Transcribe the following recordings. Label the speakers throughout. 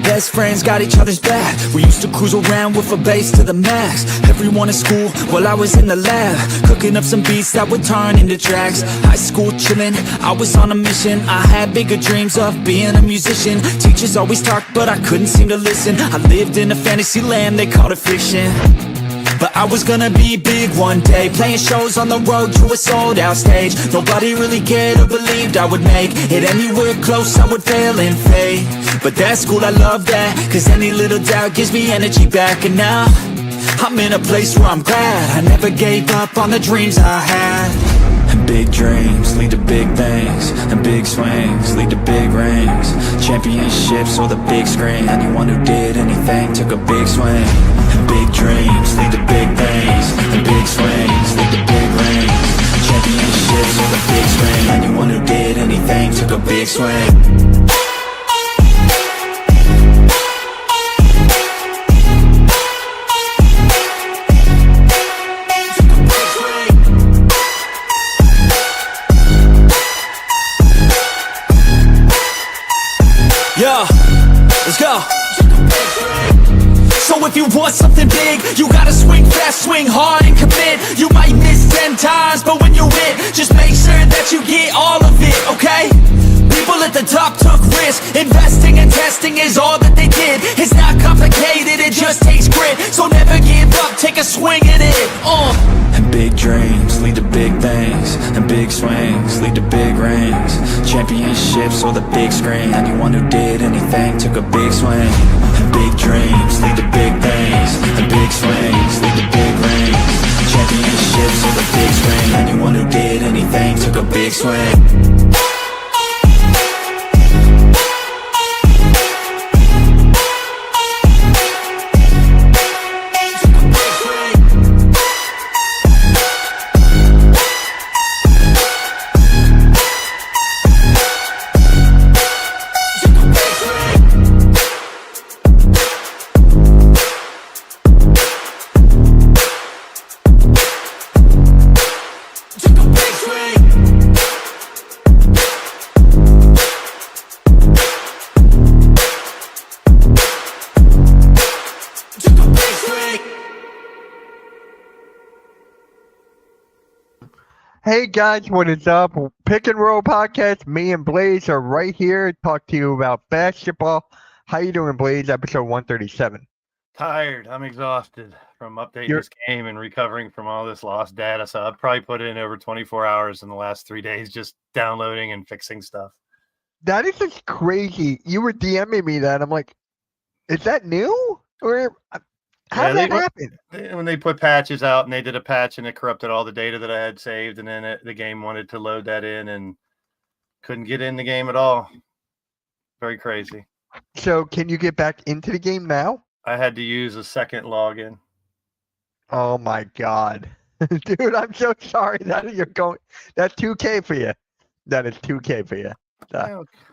Speaker 1: best friends got each other's back. We used to cruise around with a bass to the max. Everyone in school while I was in the lab, cooking up some beats that would turn into tracks. High school chillin', I was on a mission. I had bigger dreams of being a musician. Teachers always talked but I couldn't seem to listen. I lived in a fantasy land, they called it fiction. But I was gonna be big one day, playing shows on the road to a sold out stage. Nobody really cared or believed I would make it anywhere close, I would fail and fade. But that's cool, I love that, cause any little doubt gives me energy back. And now, I'm in a place where I'm glad I never gave up on the dreams I had. And big dreams lead to big things, and big swings lead to big rings. Championships or the big screen, anyone who did anything took a big swing. And big dreams lead to big things, and big swings lead to big rings. Championships or the big screen, anyone who did anything took a big swing. Yeah, let's go. So if you want something big, you gotta swing fast, swing hard and commit. You might miss 10 times, but when you hit, just make sure that you get all of it, okay? People at the top took risks. Investing and testing is all that they did. It's not complicated, it just takes grit. So never give up, take a swing at it. And big dreams lead to big things, and big swings lead to big rings. Championships or the big screen, anyone who did anything took a big swing. And big dreams lead to big things, and big swings lead to big rings. Championships or the big screen, anyone who did anything took a big swing.
Speaker 2: Hey guys, what is up? Pick and Roll Podcast. Me and Blaze are right here to talk to you about basketball. How you doing, Blaze? Episode 137.
Speaker 3: Tired. I'm exhausted from updating this game and recovering from all this lost data. So I've probably put in over 24 hours in the last 3 days just downloading and fixing stuff.
Speaker 2: That is just crazy. You were DMing me that. I'm like, is that new? Or how did that happen?
Speaker 3: When they put patches out and they did a patch and it corrupted all the data that I had saved, and then the game wanted to load that in and couldn't get in the game at all. Very crazy.
Speaker 2: So can you get back into the game now?
Speaker 3: I had to use a second login.
Speaker 2: Oh my God. Dude, I'm so sorry that you're going. That's 2K for you. That is 2K for you.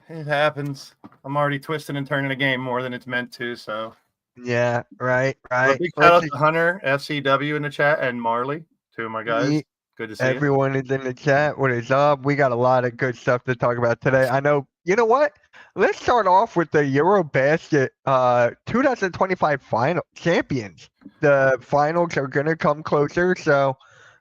Speaker 3: It happens. I'm already twisting and turning a game more than it's meant to, so.
Speaker 2: Yeah, right.
Speaker 3: Big shout out to Hunter, FCW in the chat, and Marley, two of my guys. Good to see
Speaker 2: everyone is in the chat. What is up? We got a lot of good stuff to talk about today. I know. You know what? Let's start off with the Eurobasket 2025 final champions. The finals are going to come closer, so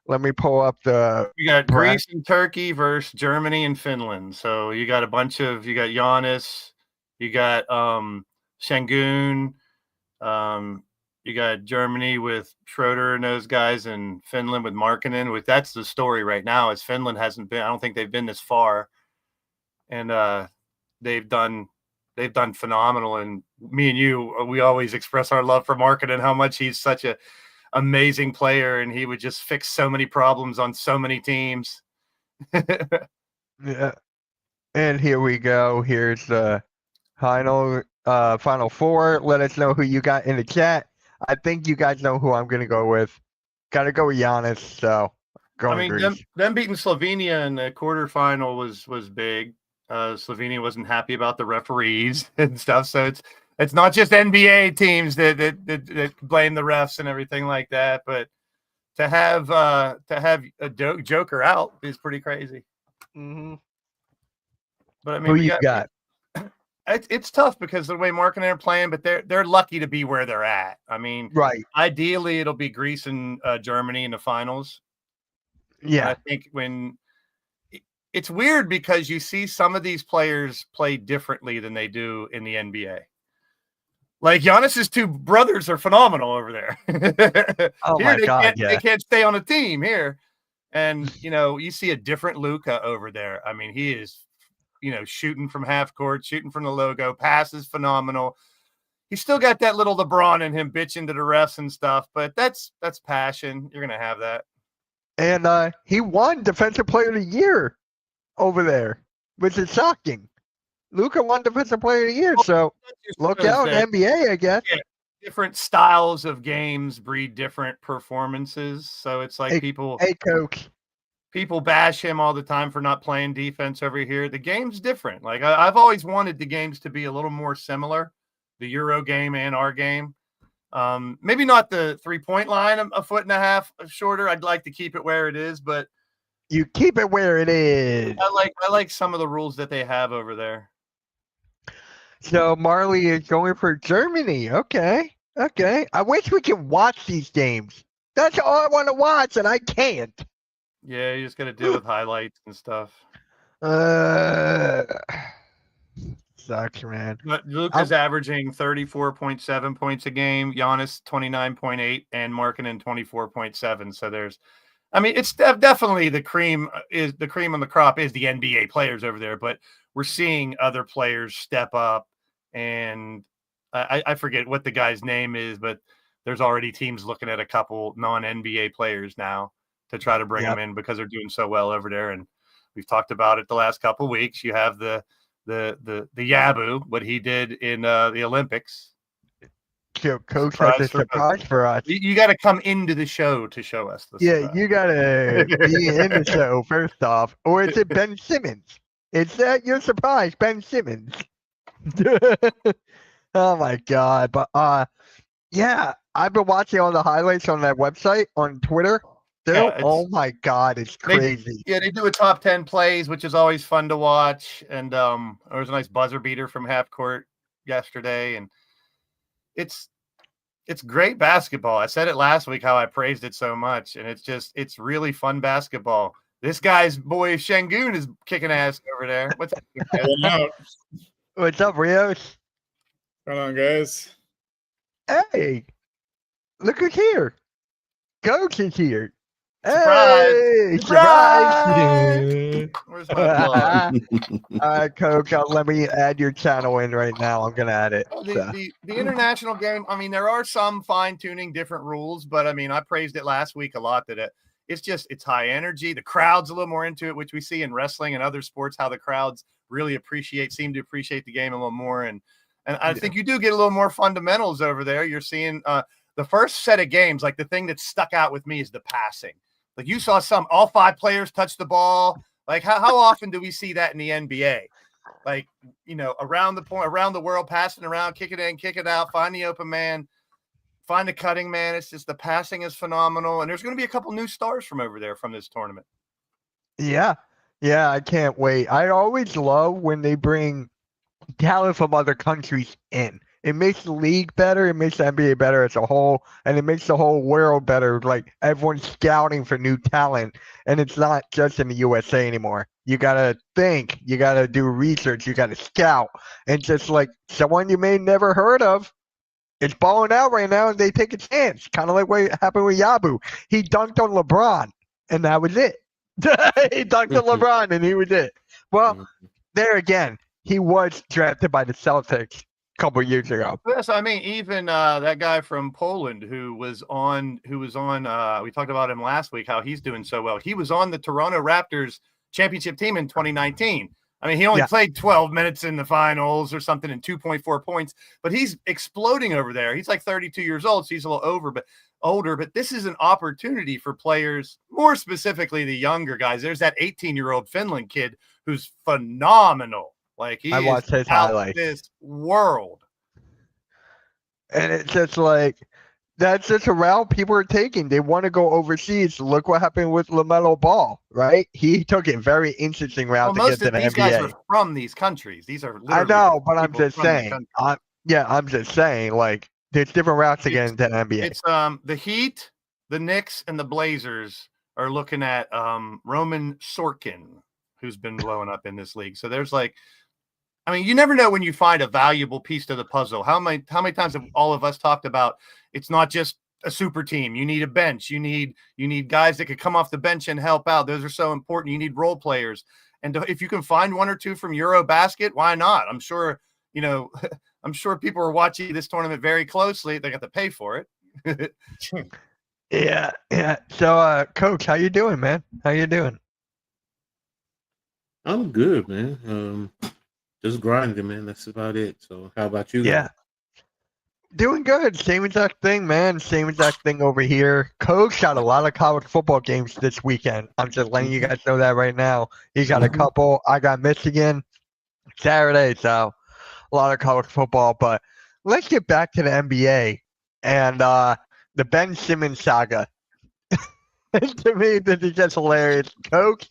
Speaker 2: let me pull up the.
Speaker 3: You got Greece and Turkey versus Germany and Finland. So you got you got Giannis, you got Şengün. You got Germany with Schroeder and those guys, and Finland with Markkanen. That's the story right now. Is Finland hasn't been. I don't think they've been this far, and they've done phenomenal. And me and you, we always express our love for Markkanen, how much he's such a amazing player, and he would just fix so many problems on so many teams.
Speaker 2: Yeah, and here we go. Here's the Final Four. Let us know who you got in the chat. I think you guys know who I'm going to go with. Got to go with Giannis. So,
Speaker 3: them beating Slovenia in the quarterfinal was big. Slovenia wasn't happy about the referees and stuff. So it's not just NBA teams that blame the refs and everything like that. But to have a Joker out is pretty crazy.
Speaker 2: Mm-hmm.
Speaker 3: But I mean,
Speaker 2: who you got?
Speaker 3: It's tough because of the way Mark and I are playing, but they're lucky to be where they're at. I mean,
Speaker 2: Right.
Speaker 3: ideally it'll be Greece and Germany in the finals. And I
Speaker 2: Yeah.
Speaker 3: think it's weird because you see some of these players play differently than they do in the NBA. Like Giannis's two brothers are phenomenal over there.
Speaker 2: Oh
Speaker 3: Here
Speaker 2: my God.
Speaker 3: they
Speaker 2: Yeah.
Speaker 3: can't stay on a team here. And you see a different Luka over there. I mean, he is shooting from half court, shooting from the logo, passes phenomenal. He's still got that little LeBron in him bitching to the refs and stuff, but that's passion. You're gonna have that.
Speaker 2: And he won Defensive Player of the Year over there, which is shocking. Luka won Defensive Player of the Year, so look out in NBA, I guess.
Speaker 3: Yeah, different styles of games breed different performances. So it's like
Speaker 2: Hey, Coach.
Speaker 3: people bash him all the time for not playing defense over here. The game's different. Like I've always wanted the games to be a little more similar, the Euro game and our game. Maybe not the 3-point line a foot and a half shorter. I'd like to keep it where it is, but
Speaker 2: you keep it where it is.
Speaker 3: I like some of the rules that they have over there.
Speaker 2: So Marley is going for Germany. Okay. I wish we could watch these games. That's all I want to watch, and I can't.
Speaker 3: Yeah, you just got to deal with highlights and stuff.
Speaker 2: Sucks, man.
Speaker 3: But Luke is averaging 34.7 points a game. Giannis 29.8, and Markkanen 24.7. So it's definitely the cream on the crop is the NBA players over there. But we're seeing other players step up, and I forget what the guy's name is, but there's already teams looking at a couple non-NBA players now to try to bring them in because they're doing so well over there. And we've talked about it the last couple of weeks. You have the Yabu, what he did in the Olympics.
Speaker 2: Coach has a surprise for us.
Speaker 3: You got to come into the show to show us this.
Speaker 2: Yeah, you got to be in the show first off. Or is it Ben Simmons? Is that your surprise, Ben Simmons? Oh my God. But yeah, I've been watching all the highlights on that website on Twitter. Oh my God, it's crazy.
Speaker 3: They do a top 10 plays, which is always fun to watch. And there was a nice buzzer beater from half court yesterday, and it's great basketball. I said it last week how I praised it so much, and it's really fun basketball. This guy's boy Şengün is kicking ass over there. What's up?
Speaker 2: What's up, Rios?
Speaker 4: What's going on, guys?
Speaker 2: Hey, look who's here. Coach is here.
Speaker 3: Surprise!
Speaker 2: Hey,
Speaker 3: Surprise! Where's my plug?
Speaker 2: Coach, let me add your channel in right now. I'm gonna add it.
Speaker 3: The international game. I mean, there are some fine tuning different rules, but I mean, I praised it last week a lot that it's high energy. The crowd's a little more into it, which we see in wrestling and other sports. How the crowds really seem to appreciate the game a little more, and I think you do get a little more fundamentals over there. You're seeing the first set of games, like the thing that stuck out with me is the passing. Like you saw all 5 players touch the ball. Like how often do we see that in the NBA? Like, around the world, passing around, kick it in, kick it out, find the open man, find the cutting man. It's just the passing is phenomenal. And there's going to be a couple new stars from over there from this tournament.
Speaker 2: Yeah, I can't wait. I always love when they bring talent from other countries in. It makes the league better. It makes the NBA better as a whole, and it makes the whole world better. Like everyone's scouting for new talent, and it's not just in the USA anymore. You gotta think. You gotta do research. You gotta scout, and just like someone you may never heard of, is balling out right now, and they take a chance. Kind of like what happened with Yabu. He dunked on LeBron, and that was it. He dunked on LeBron, and he was it. Well, there again, he was drafted by the Celtics couple years ago.
Speaker 3: Yes, I mean, even that guy from Poland who was on we talked about him last week, how he's doing so well. He was on the Toronto Raptors championship team in 2019. I mean, he only played 12 minutes in the finals or something and 2.4 points, but he's exploding over there. He's like 32 years old, so he's a little older, but this is an opportunity for players, more specifically the younger guys. There's that 18-year-old Finland kid who's phenomenal. Like I watched his highlights. This world,
Speaker 2: and it's just like that's just a route people are taking. They want to go overseas. Look what happened with LaMelo Ball, right? He took a very interesting route
Speaker 3: Well,
Speaker 2: to get
Speaker 3: most
Speaker 2: to
Speaker 3: of
Speaker 2: the
Speaker 3: these guys
Speaker 2: NBA.
Speaker 3: are from these countries. These are
Speaker 2: I
Speaker 3: literally
Speaker 2: know, but I'm
Speaker 3: people
Speaker 2: just
Speaker 3: from these
Speaker 2: saying.
Speaker 3: countries.
Speaker 2: I'm just saying, like, there's different routes to get into the NBA.
Speaker 3: It's the Heat, the Knicks, and the Blazers are looking at Roman Sorkin, who's been blowing up in this league. So there's like, I mean, you never know when you find a valuable piece to the puzzle. How many times have all of us talked about it's not just a super team. You need a bench. You need guys that could come off the bench and help out. Those are so important. You need role players. And if you can find one or two from Eurobasket, why not? I'm sure, I'm sure people are watching this tournament very closely. They got to pay for it.
Speaker 2: Yeah. So, Coach, how you doing, man? How you doing?
Speaker 5: I'm good, man. Just grinding, man. That's about it. So, how about you?
Speaker 2: Yeah. Doing good. Same exact thing, man. Same exact thing over here. Coach got a lot of college football games this weekend. I'm just letting you guys know that right now. He got a couple. I got Michigan Saturday, so a lot of college football. But let's get back to the NBA and the Ben Simmons saga. To me, this is just hilarious. Coach,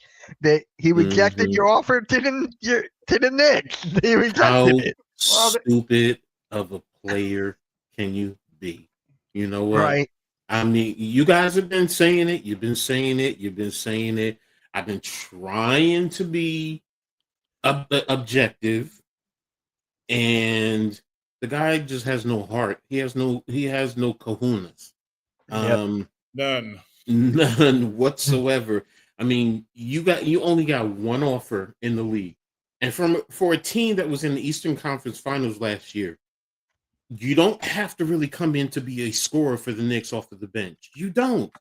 Speaker 2: he rejected your offer to the Knicks. He rejected it.
Speaker 5: Stupid of a player can you be? You know what?
Speaker 2: Right.
Speaker 5: I mean, you guys have been saying it. You've been saying it. I've been trying to be objective, and the guy just has no heart. He has no kahunas. None whatsoever. I mean, you only got one offer in the league, and for a team that was in the Eastern Conference Finals last year, you don't have to really come in to be a scorer for the Knicks off of the bench. You don't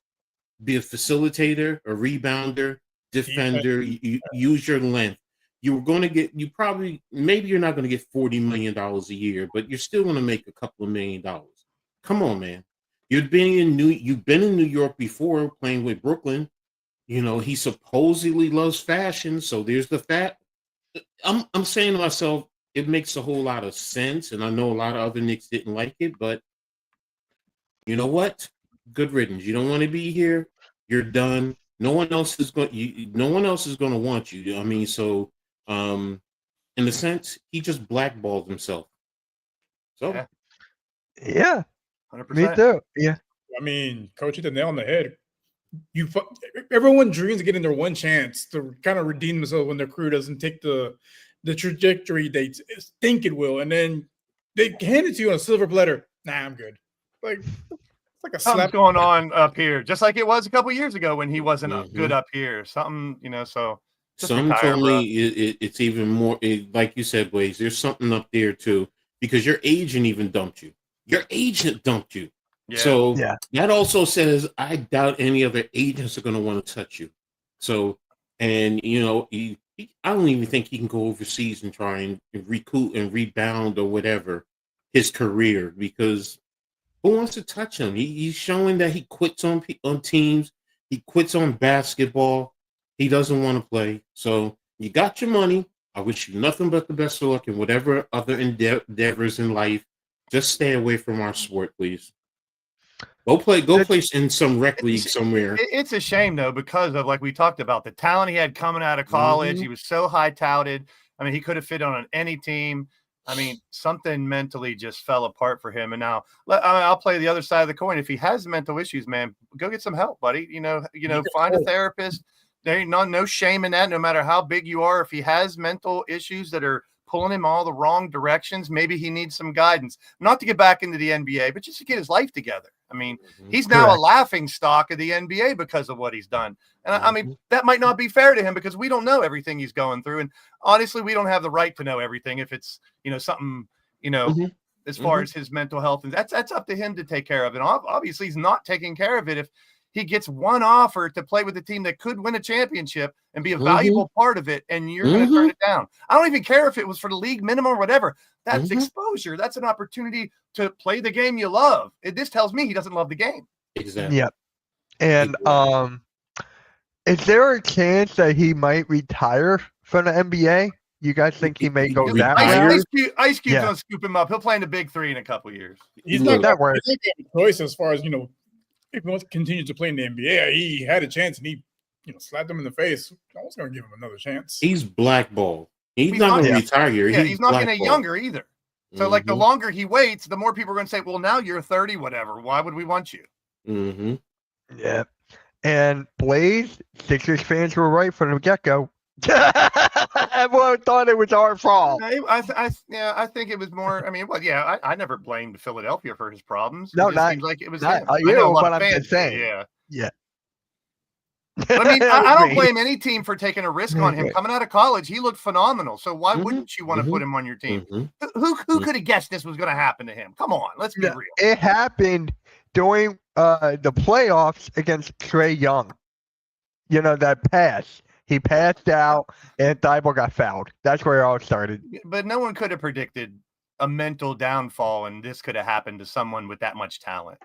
Speaker 5: be a facilitator, a rebounder, defender. You use your length. You're going to get. Maybe you're not going to get $40 million a year, but you're still going to make a couple of $1 million. Come on, man. You've been in New York before playing with Brooklyn. You know, he supposedly loves fashion, so there's the fact. I'm saying to myself, it makes a whole lot of sense, and I know a lot of other Knicks didn't like it, but you know what? Good riddance. You don't want to be here. You're done. No one else is going to want you. I mean, so in a sense, he just blackballed himself. So
Speaker 2: yeah.
Speaker 3: 100%.
Speaker 2: Me too. Yeah.
Speaker 4: I mean, Coach hit the nail on the head. Everyone dreams of getting their one chance to kind of redeem themselves when their career doesn't take the trajectory they think it will, and then they hand it to you on a silver platter. Nah, I'm good. Like it's like a
Speaker 3: Something's
Speaker 4: slap
Speaker 3: going on up here, just like it was a couple years ago when he wasn't good up here. Something, so.
Speaker 5: Some told me it's even more, like you said, Blaze, there's something up there too, because your agent even dumped you. Your agent dumped you. Yeah. So that also says, I doubt any other agents are going to want to touch you. So, and, I don't even think he can go overseas and try and recoup and rebound or whatever his career, because who wants to touch him? He's showing that he quits on teams. He quits on basketball. He doesn't want to play. So you got your money. I wish you nothing but the best of luck in whatever other endeavors in life. Just stay away from our sport, please. Go play in some rec league somewhere.
Speaker 3: It's a shame, though, because of, like we talked about, the talent he had coming out of college. He was so high touted. I mean, he could have fit on any team. I mean, something mentally just fell apart for him. And now I'll play the other side of the coin. If he has mental issues, man, go get some help, buddy. Find a therapist. There ain't no shame in that, no matter how big you are. If he has mental issues that are pulling him all the wrong directions, maybe he needs some guidance. Not to get back into the NBA, but just to get his life together. I mean, he's now a laughing stock of the NBA because of what he's done. And I mean, that might not be fair to him because we don't know everything he's going through. And honestly, we don't have the right to know everything if it's, something, as far as his mental health. And that's up to him to take care of. And obviously he's not taking care of it if he gets one offer to play with a team that could win a championship and be a valuable part of it, and you're going to turn it down. I don't even care if it was for the league minimum or whatever. That's exposure. That's an opportunity to play the game you love. This tells me he doesn't love the game.
Speaker 5: Exactly.
Speaker 2: Yep. And is there a chance that he might retire from the NBA? You guys think he may go
Speaker 5: He
Speaker 2: that
Speaker 5: retired?
Speaker 2: route?
Speaker 3: Ice Cube's
Speaker 2: Yeah.
Speaker 3: gonna scoop him up. He'll play in the big three in a couple years.
Speaker 4: He's
Speaker 5: Look,
Speaker 4: not
Speaker 2: that works.
Speaker 4: he's not gonna have a choice as far as if he wants to continue to play in the NBA. He had a chance and he slapped him in the face. I was gonna give him another chance.
Speaker 5: He's blackballed. He's
Speaker 3: He's
Speaker 5: not
Speaker 3: not-
Speaker 5: going to
Speaker 2: Yeah.
Speaker 5: retire here.
Speaker 3: Yeah, he's not gonna get
Speaker 5: blackballed.
Speaker 3: younger either. So like the
Speaker 5: Mhm,
Speaker 3: longer he waits, the more people are gonna say, well, now you're 30, whatever. Why would we want you?
Speaker 5: mhm.
Speaker 2: Yeah. And Blaze, Sixers fans were right from the get-go. Everyone thought it was our fault.
Speaker 3: I think it was more. I mean, well, yeah, I never blamed Philadelphia for his problems.
Speaker 2: No,
Speaker 3: it just
Speaker 2: not-
Speaker 3: seems like it was
Speaker 2: not
Speaker 3: him. I
Speaker 2: you,
Speaker 3: know a lot
Speaker 2: but
Speaker 3: of
Speaker 2: I'm
Speaker 3: fans
Speaker 2: just
Speaker 3: do,
Speaker 2: saying.
Speaker 3: Yeah.
Speaker 2: Yeah.
Speaker 3: But I mean, I don't
Speaker 2: Agree.
Speaker 3: blame any team for taking a risk on him.
Speaker 2: Okay.
Speaker 3: Coming out of college, he looked phenomenal. So why
Speaker 5: Mhm,
Speaker 3: wouldn't you want to put him on your team?
Speaker 5: Mhm.
Speaker 3: Who could have guessed this was going to happen to him? Come on, let's be
Speaker 2: Yeah.
Speaker 3: real.
Speaker 2: It happened during the playoffs against Trey Young. That pass. He passed out and Thibault got fouled. That's where it all started.
Speaker 3: But no one could have predicted a mental downfall, and this could have happened to someone with that much talent.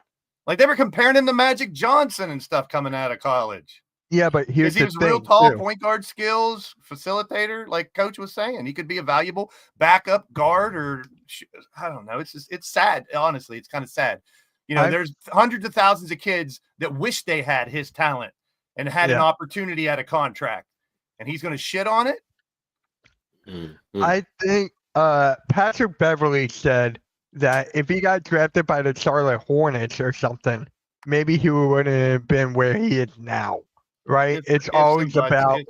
Speaker 3: Like they were comparing him to Magic Johnson and stuff coming out of college.
Speaker 2: Yeah, but here's
Speaker 3: Because he
Speaker 2: the
Speaker 3: was
Speaker 2: thing.
Speaker 3: real tall,
Speaker 2: too.
Speaker 3: point guard skills, facilitator, like Coach was saying. He could be a valuable backup guard, or I don't know. It's sad. Honestly, it's kind of sad. There's hundreds of thousands of kids that wish they had his talent and had an
Speaker 2: Yeah.
Speaker 3: opportunity at a contract, and he's going to shit on it.
Speaker 5: Mhm.
Speaker 2: I think Patrick Beverly said that if he got drafted by the Charlotte Hornets or something, maybe he wouldn't have been where he is now. Right? It's always about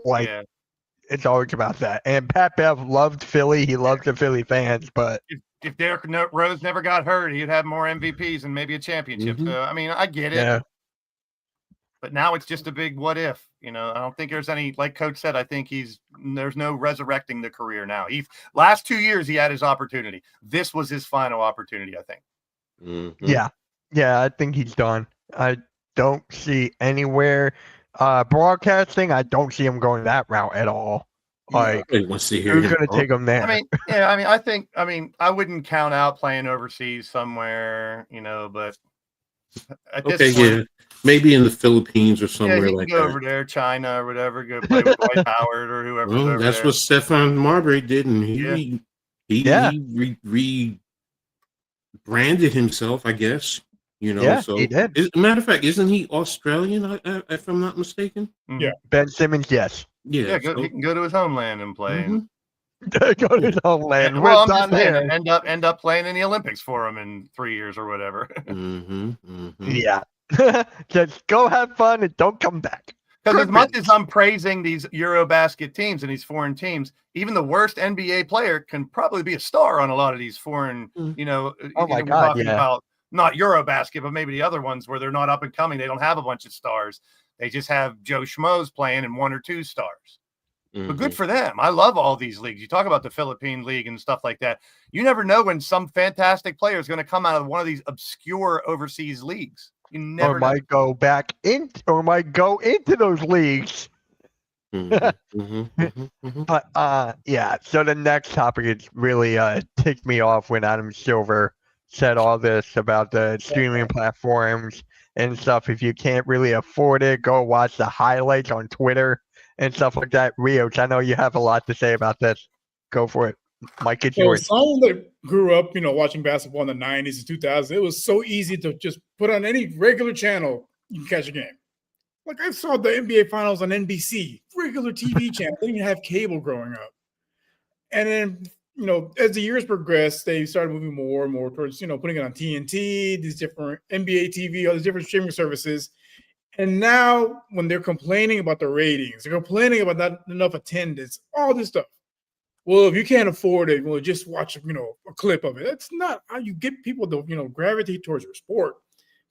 Speaker 2: it's always about that. And Pat Bev loved Philly. He loved the Philly fans, but
Speaker 3: If Derrick Rose never got hurt, he'd have more MVPs and maybe a championship.
Speaker 5: Mhm.
Speaker 3: So I mean, I get it.
Speaker 2: yeah.
Speaker 3: But now it's just a big what if. I don't think there's any, like Coach said, I think there's no resurrecting the career now. Last 2 years he had his opportunity. This was his final opportunity, I think.
Speaker 5: Mhm.
Speaker 2: Yeah, I think he's done. I don't see anywhere broadcasting, I don't see him going that route at all. Like
Speaker 5: Nobody wants to hear
Speaker 2: who's
Speaker 5: him
Speaker 2: gonna
Speaker 5: talk.
Speaker 2: take him there?
Speaker 3: I mean, I wouldn't count out playing overseas somewhere, but at this
Speaker 5: Okay,
Speaker 3: point,
Speaker 5: yeah, maybe in the Philippines or
Speaker 3: yeah,
Speaker 5: somewhere
Speaker 3: he can
Speaker 5: like
Speaker 3: go
Speaker 5: that.
Speaker 3: over there, China or whatever, go play with Dwight Howard or whoever's
Speaker 5: Well,
Speaker 3: over
Speaker 5: that's
Speaker 3: there.
Speaker 5: what Stefan Marbury did, and
Speaker 3: Yeah.
Speaker 5: he rebranded himself, I guess.
Speaker 2: Yeah,
Speaker 5: so
Speaker 2: he did.
Speaker 5: Matter of fact, isn't he Australian? If I'm not mistaken.
Speaker 3: Mhm.
Speaker 4: Yeah.
Speaker 2: Ben Simmons, yes.
Speaker 5: Yeah.
Speaker 3: Yeah, he can go to his homeland and play.
Speaker 5: Mhm.
Speaker 2: Go to his homeland.
Speaker 3: Well,
Speaker 2: What's
Speaker 3: I'm
Speaker 2: on
Speaker 3: just saying,
Speaker 2: there?
Speaker 3: end up playing in the Olympics for him in 3 years or whatever.
Speaker 5: Mhm, mhm.
Speaker 2: Yeah. Just go have fun and don't come back.
Speaker 3: Because as
Speaker 2: Good
Speaker 3: much
Speaker 2: riddance.
Speaker 3: as I'm praising these Eurobasket teams and these foreign teams, even the worst NBA player can probably be a star on a lot of these foreign,
Speaker 5: Mm.
Speaker 2: Oh my
Speaker 3: we're
Speaker 2: God,
Speaker 3: talking
Speaker 2: yeah.
Speaker 3: about not Eurobasket, but maybe the other ones where they're not up and coming. They don't have a bunch of stars. They just have Joe Schmoes playing and 1 or 2 stars. But good
Speaker 5: Mhm.
Speaker 3: for them. I love all these leagues. You talk about the Philippine League and stuff like that. You never know when some fantastic player is going to come out of one of these obscure overseas leagues. You never
Speaker 2: Or
Speaker 3: know.
Speaker 2: might go back in, or might go into those leagues.
Speaker 5: Mhm, mhm, mhm, mhm.
Speaker 2: But yeah. So the next topic is really ticked me off when Adam Silver said all this about the streaming platforms and stuff. If you can't really afford it, go watch the highlights on Twitter and stuff like that. Rios, I know you have a lot to say about this. Go for it. Mike, it's
Speaker 4: So
Speaker 2: yours.
Speaker 4: someone that grew up, watching basketball in the 90s and 2000s, it was so easy to just put on any regular channel, you can catch a game. Like I saw the NBA Finals on NBC, regular TV channel. They didn't even have cable growing up. And then, as the years progressed, they started moving more and more towards, putting it on TNT, these different NBA TV, all these different streaming services. And now when they're complaining about the ratings, they're complaining about not enough attendance, all this stuff. Well, if you can't afford it, well, just watch, a clip of it. That's not how you get people to, gravitate towards your sport.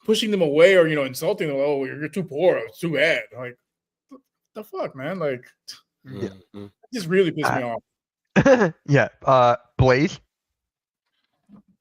Speaker 4: Pushing them away or, insulting them. Oh, you're too poor. It's too bad. Like, the fuck, man? Like,
Speaker 2: Yeah.
Speaker 5: Mhm.
Speaker 4: it just really pissed me off.
Speaker 2: Yeah. Blaze.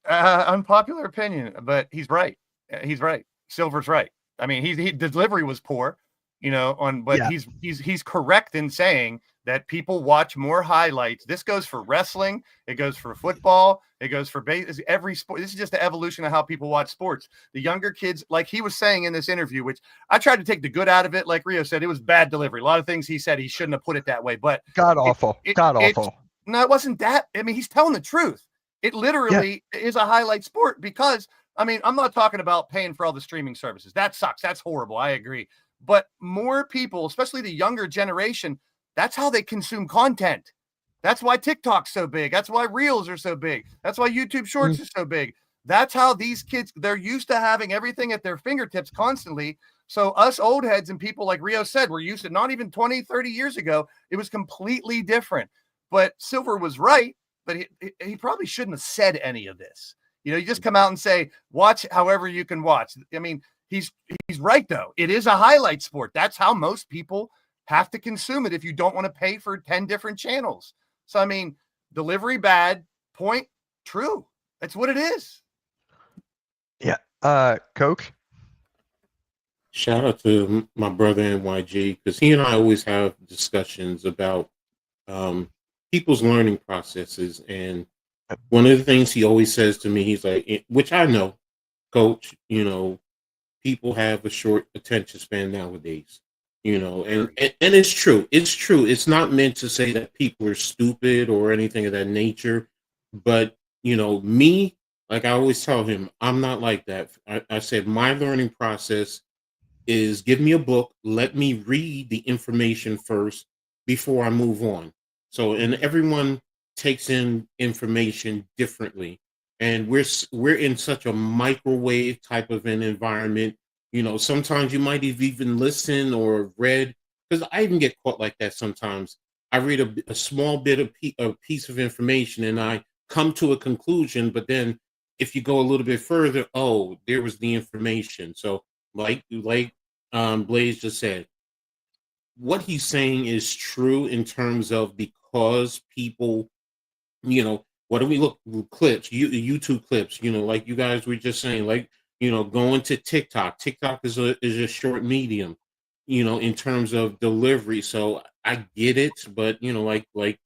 Speaker 3: Unpopular opinion, but he's right. He's right. Silver's right. I mean, the delivery was poor, but
Speaker 2: Yeah.
Speaker 3: he's correct in saying that people watch more highlights. This goes for wrestling. It goes for football. It goes for every sport. This is just the evolution of how people watch sports. The younger kids, like he was saying in this interview, which I tried to take the good out of it. Like Rio said, it was bad delivery. A lot of things he said he shouldn't have put it that way, but
Speaker 2: God awful. God
Speaker 3: it's-
Speaker 2: awful.
Speaker 3: No, it wasn't that. I mean, he's telling the truth. It literally is a highlight sport because, I mean, I'm not talking about paying for all the streaming services. That sucks. That's horrible. I agree. But more people, especially the younger generation, that's how they consume content. That's why TikTok's so big. That's why Reels are so big. That's why YouTube Shorts is so big. That's how these kids, they're used to having everything at their fingertips constantly. So us old heads and people like Rio said, we're used to not even 20, 30 years ago. It was completely different. But Silver was right, but he probably shouldn't have said any of this. You just come out and say, watch however you can watch. I mean, he's right, though. It is a highlight sport. That's how most people have to consume it if you don't want to pay for 10 different channels. So, I mean, delivery bad, point true. That's what it is.
Speaker 2: Yeah. Coach?
Speaker 5: Shout out to my brother NYG, because he and I always have discussions about people's learning processes. And one of the things he always says to me, he's like, which I know, Coach, people have a short attention span nowadays, and it's true. It's true. It's not meant to say that people are stupid or anything of that nature. But, me, like I always tell him, I'm not like that. I said my learning process is give me a book, let me read the information first before I move on. So, and everyone takes in information differently. And we're in such a microwave type of an environment. Sometimes you might have even listened or read, because I even get caught like that sometimes. I read a small bit of a piece of information and I come to a conclusion, but then if you go a little bit further, oh, there was the information. So like Blaze just said, what he's saying is true in terms of, because people, what do we look clips, YouTube clips, like you guys were just saying, like, going to TikTok. TikTok is a short medium, in terms of delivery. So I get it, but like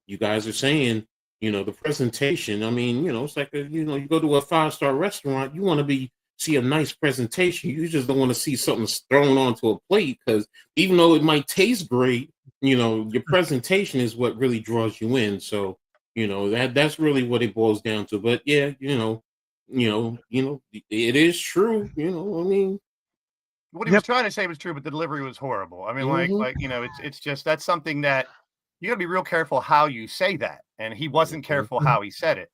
Speaker 5: you guys are saying, the presentation. I mean, it's like you go to a 5-star restaurant, you want to see a nice presentation. You just don't want to see something thrown onto a plate, because even though it might taste great, your presentation is what really draws you in. So, that's really what it boils down to. But yeah, it is true. I mean,
Speaker 3: What he was trying to say was true, but the delivery was horrible. I mean, it's just, that's something that you got to be real careful how you say that. And he wasn't careful how he said it.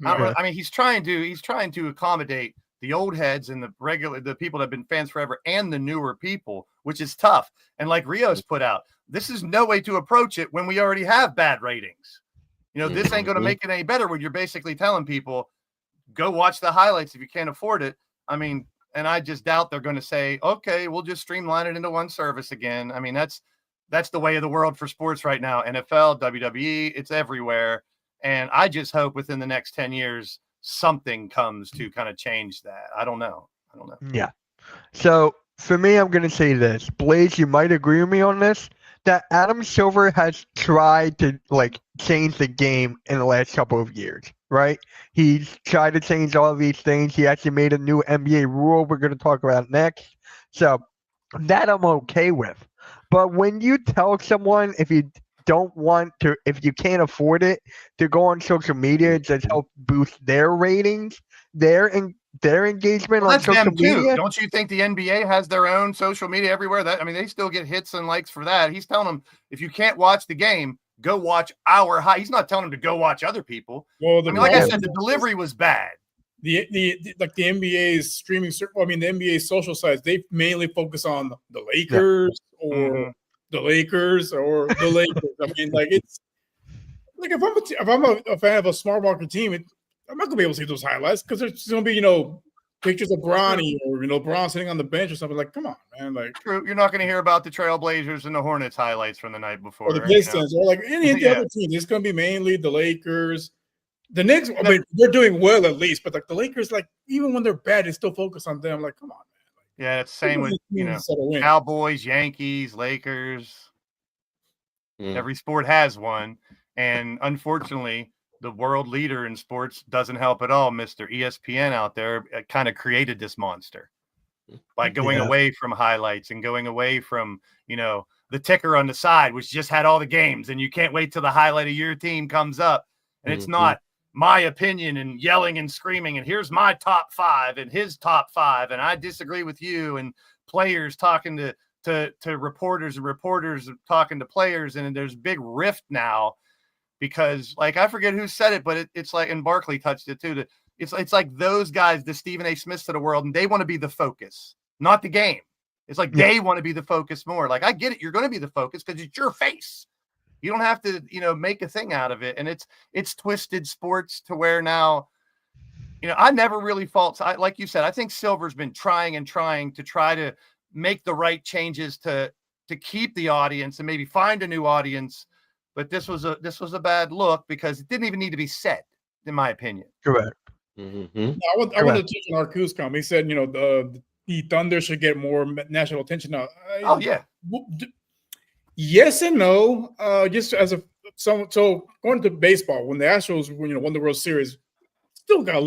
Speaker 3: I mean, he's trying to accommodate the old heads and the people that have been fans forever and the newer people, which is tough. And like Rios put out, this is no way to approach it when we already have bad ratings. This ain't going to make it any better when you're basically telling people, go watch the highlights if you can't afford it. I mean, and I just doubt they're going to say, okay, we'll just streamline it into one service again. I mean, that's the way of the world for sports right now. NFL, WWE, it's everywhere. And I just hope within the next 10 years, something comes to kind of change that. I don't know.
Speaker 2: Yeah. So for me, I'm going to say this. Blaze, you might agree with me on this, that Adam Silver has tried to change the game in the last couple of years, right? He's tried to change all of these things. He actually made a new NBA rule we're going to talk about next. So that I'm okay with. But when you tell someone, if you can't afford it, to go on social media to help boost their ratings, their engagement on social media.
Speaker 3: Don't you think the NBA has their own social media everywhere? They still get hits and likes for that. He's telling them, if you can't watch the game, go watch our high. He's not telling them to go watch other people. Well, like I said, the delivery was bad.
Speaker 4: The NBA's streaming, the NBA social sites, they mainly focus on the Lakers or the Lakers or the Lakers. I mean, it's like if I'm a fan of a smart market team, I'm not gonna be able to see those highlights because there's gonna be pictures of Bronny or Bron sitting on the bench or something. Like, come on, man! Like,
Speaker 3: true, you're not gonna hear about the Trailblazers and the Hornets highlights from the night before,
Speaker 4: or the Pistons, or any of the other teams. It's gonna be mainly the Lakers. The Knicks, they're doing well at least, but the Lakers, even when they're bad, they still focus on them. Like, come on, man.
Speaker 3: Yeah, it's the same with Cowboys, Yankees, Lakers. Every sport has one, and unfortunately, the world leader in sports doesn't help at all. Mr. ESPN out there kind of created this monster. by going
Speaker 2: Yeah.
Speaker 3: away from highlights and going away from, the ticker on the side, which just had all the games, and you can't wait till the highlight of your team comes up. And it's not my opinion and yelling and screaming, and here's my top 5 and his top 5, and I disagree with you, and players talking to reporters and reporters talking to players. And there's big rift now because, like, I forget who said it, but it's like, and Barkley touched it too, it's like those guys, the Stephen A. Smiths of the world, and they want to be the focus, not the game. It's like they want to be the focus more. Like, I get it. You're going to be the focus because it's your face. You don't have to, make a thing out of it. And it's twisted sports to where now, I never really fault. Like you said, I think Silver's been trying to try to make the right changes to keep the audience and maybe find a new audience. But this was a bad look because it didn't even need to be said, in my opinion.
Speaker 2: Correct.
Speaker 5: Mm-hmm.
Speaker 4: I want to touch on Arcus comment. He said, the Thunder should get more national attention now. Yes and no. Just as so going to baseball, when the Astros won the World Series, still got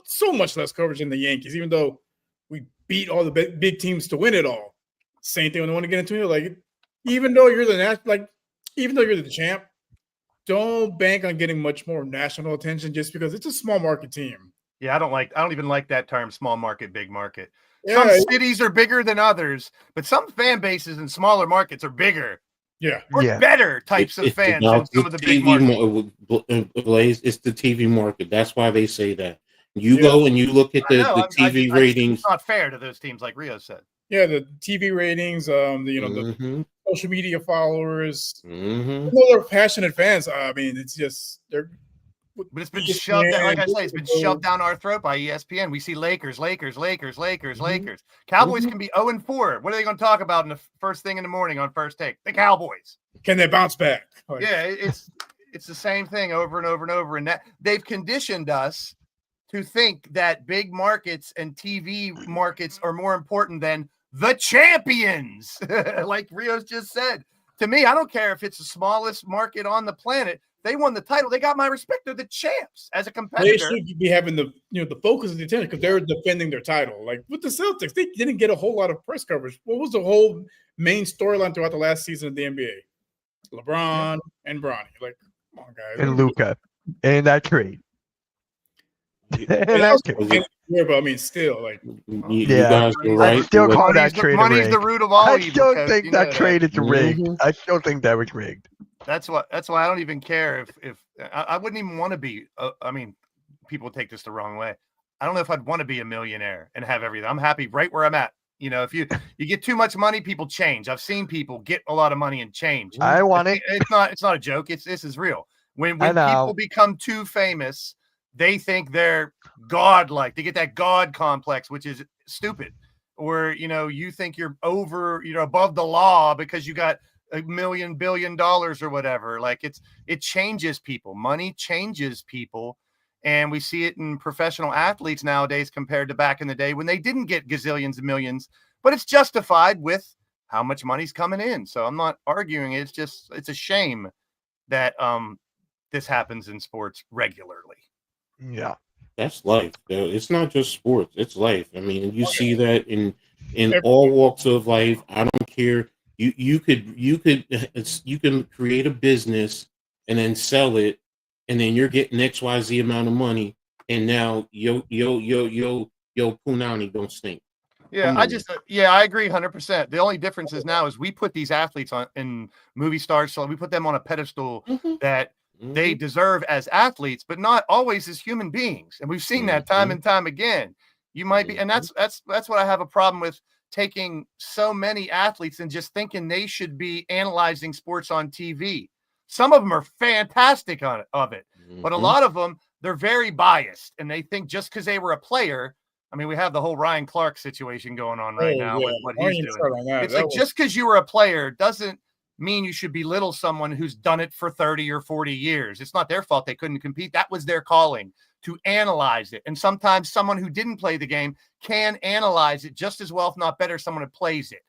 Speaker 4: so much less coverage than the Yankees, even though we beat all the big teams to win it all. Same thing when they want to get into it. Like, even though you're the champ, don't bank on getting much more national attention just because it's a small market team.
Speaker 3: Yeah, I don't even like that term, small market, big market.
Speaker 4: Yeah,
Speaker 3: some cities are bigger than others, but some fan bases in smaller markets are bigger.
Speaker 4: Yeah.
Speaker 3: Or better types of fans than some of the big markets.
Speaker 5: Blaze, it's the TV market. That's why they say that. You go and you look at the TV ratings.
Speaker 3: It's not fair to those teams, like Rio said.
Speaker 4: Yeah, the TV ratings, the social media followers. They're passionate fans. I mean, it's just
Speaker 3: but it's been shoved down, like I say, it's been shoved down our throat by ESPN. We see Lakers. Cowboys can be 0-4. What are they going to talk about in the first thing in the morning on First Take? The Cowboys.
Speaker 4: Can they bounce back?
Speaker 3: Yeah, it's the same thing over and over and over. And that they've conditioned us to think that big markets and TV markets are more important than the champions. Like Rio's just said. To me, I don't care if it's the smallest market on the planet. They won the title. They got my respect. They're the champs as a competitor.
Speaker 4: They should be having the focus of the attention because they're defending their title. Like with the Celtics, they didn't get a whole lot of press coverage. What was the whole main storyline throughout the last season of the NBA? LeBron and Bronny. Like, come on, guys.
Speaker 2: And Luka. And that trade.
Speaker 4: But I mean, still, like,
Speaker 5: you guys are right.
Speaker 2: I still call that trade
Speaker 3: money's
Speaker 2: rigged.
Speaker 3: the root of all
Speaker 2: I
Speaker 3: evil.
Speaker 2: still think that trade is rigged. I still think that was rigged.
Speaker 3: That's why I don't even care if I wouldn't even want to be. I mean, people take this the wrong way. I don't know if I'd want to be a millionaire and have everything. I'm happy right where I'm at. If you get too much money, people change. I've seen people get a lot of money and change.
Speaker 2: I want it.
Speaker 3: It's not a joke. This is real. When people become too famous, they think they're godlike. They get that God complex, which is stupid. Or you think you're above the law because you got $1 billion or whatever. Like it changes people. Money changes people. And we see it in professional athletes nowadays compared to back in the day when they didn't get gazillions and millions, but it's justified with how much money's coming in. So I'm not arguing. It's a shame that this happens in sports regularly.
Speaker 2: Yeah.
Speaker 5: That's life. It's not just sports. It's life. I mean, you see that in all walks of life. I don't care. You can create a business and then sell it, and then you're getting XYZ amount of money, and now yo punani don't stink.
Speaker 3: Yeah, I agree 100%. The only difference is now is we put these athletes on in movie stars, so we put them on a pedestal that they deserve as athletes, but not always as human beings. And we've seen that time and time again. You might be, and that's what I have a problem with, taking so many athletes and just thinking they should be analyzing sports on TV. Some of them are fantastic of it, but a lot of them, they're very biased, and they think just because they were a player. I mean, we have the whole Ryan Clark situation going on right now with what he's doing. It's like just because you were a player doesn't mean you should belittle someone who's done it for 30 or 40 years. It's not their fault they couldn't compete. That was their calling, to analyze it. And sometimes someone who didn't play the game can analyze it just as well, if not better, someone who plays it.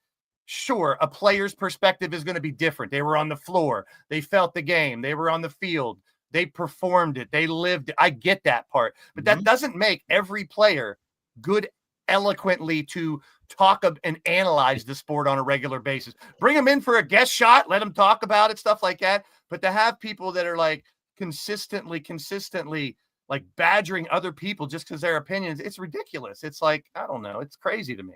Speaker 3: Sure, a player's perspective is going to be different. They were on the floor. They felt the game. They were on the field. They performed it. They lived it. I get that part. But that doesn't make every player good eloquently to talk and analyze the sport on a regular basis. Bring them in for a guest shot, let them talk about it, stuff like that. But to have people that are like consistently like badgering other people just because their opinions, it's ridiculous. It's like, I don't know. It's crazy to me.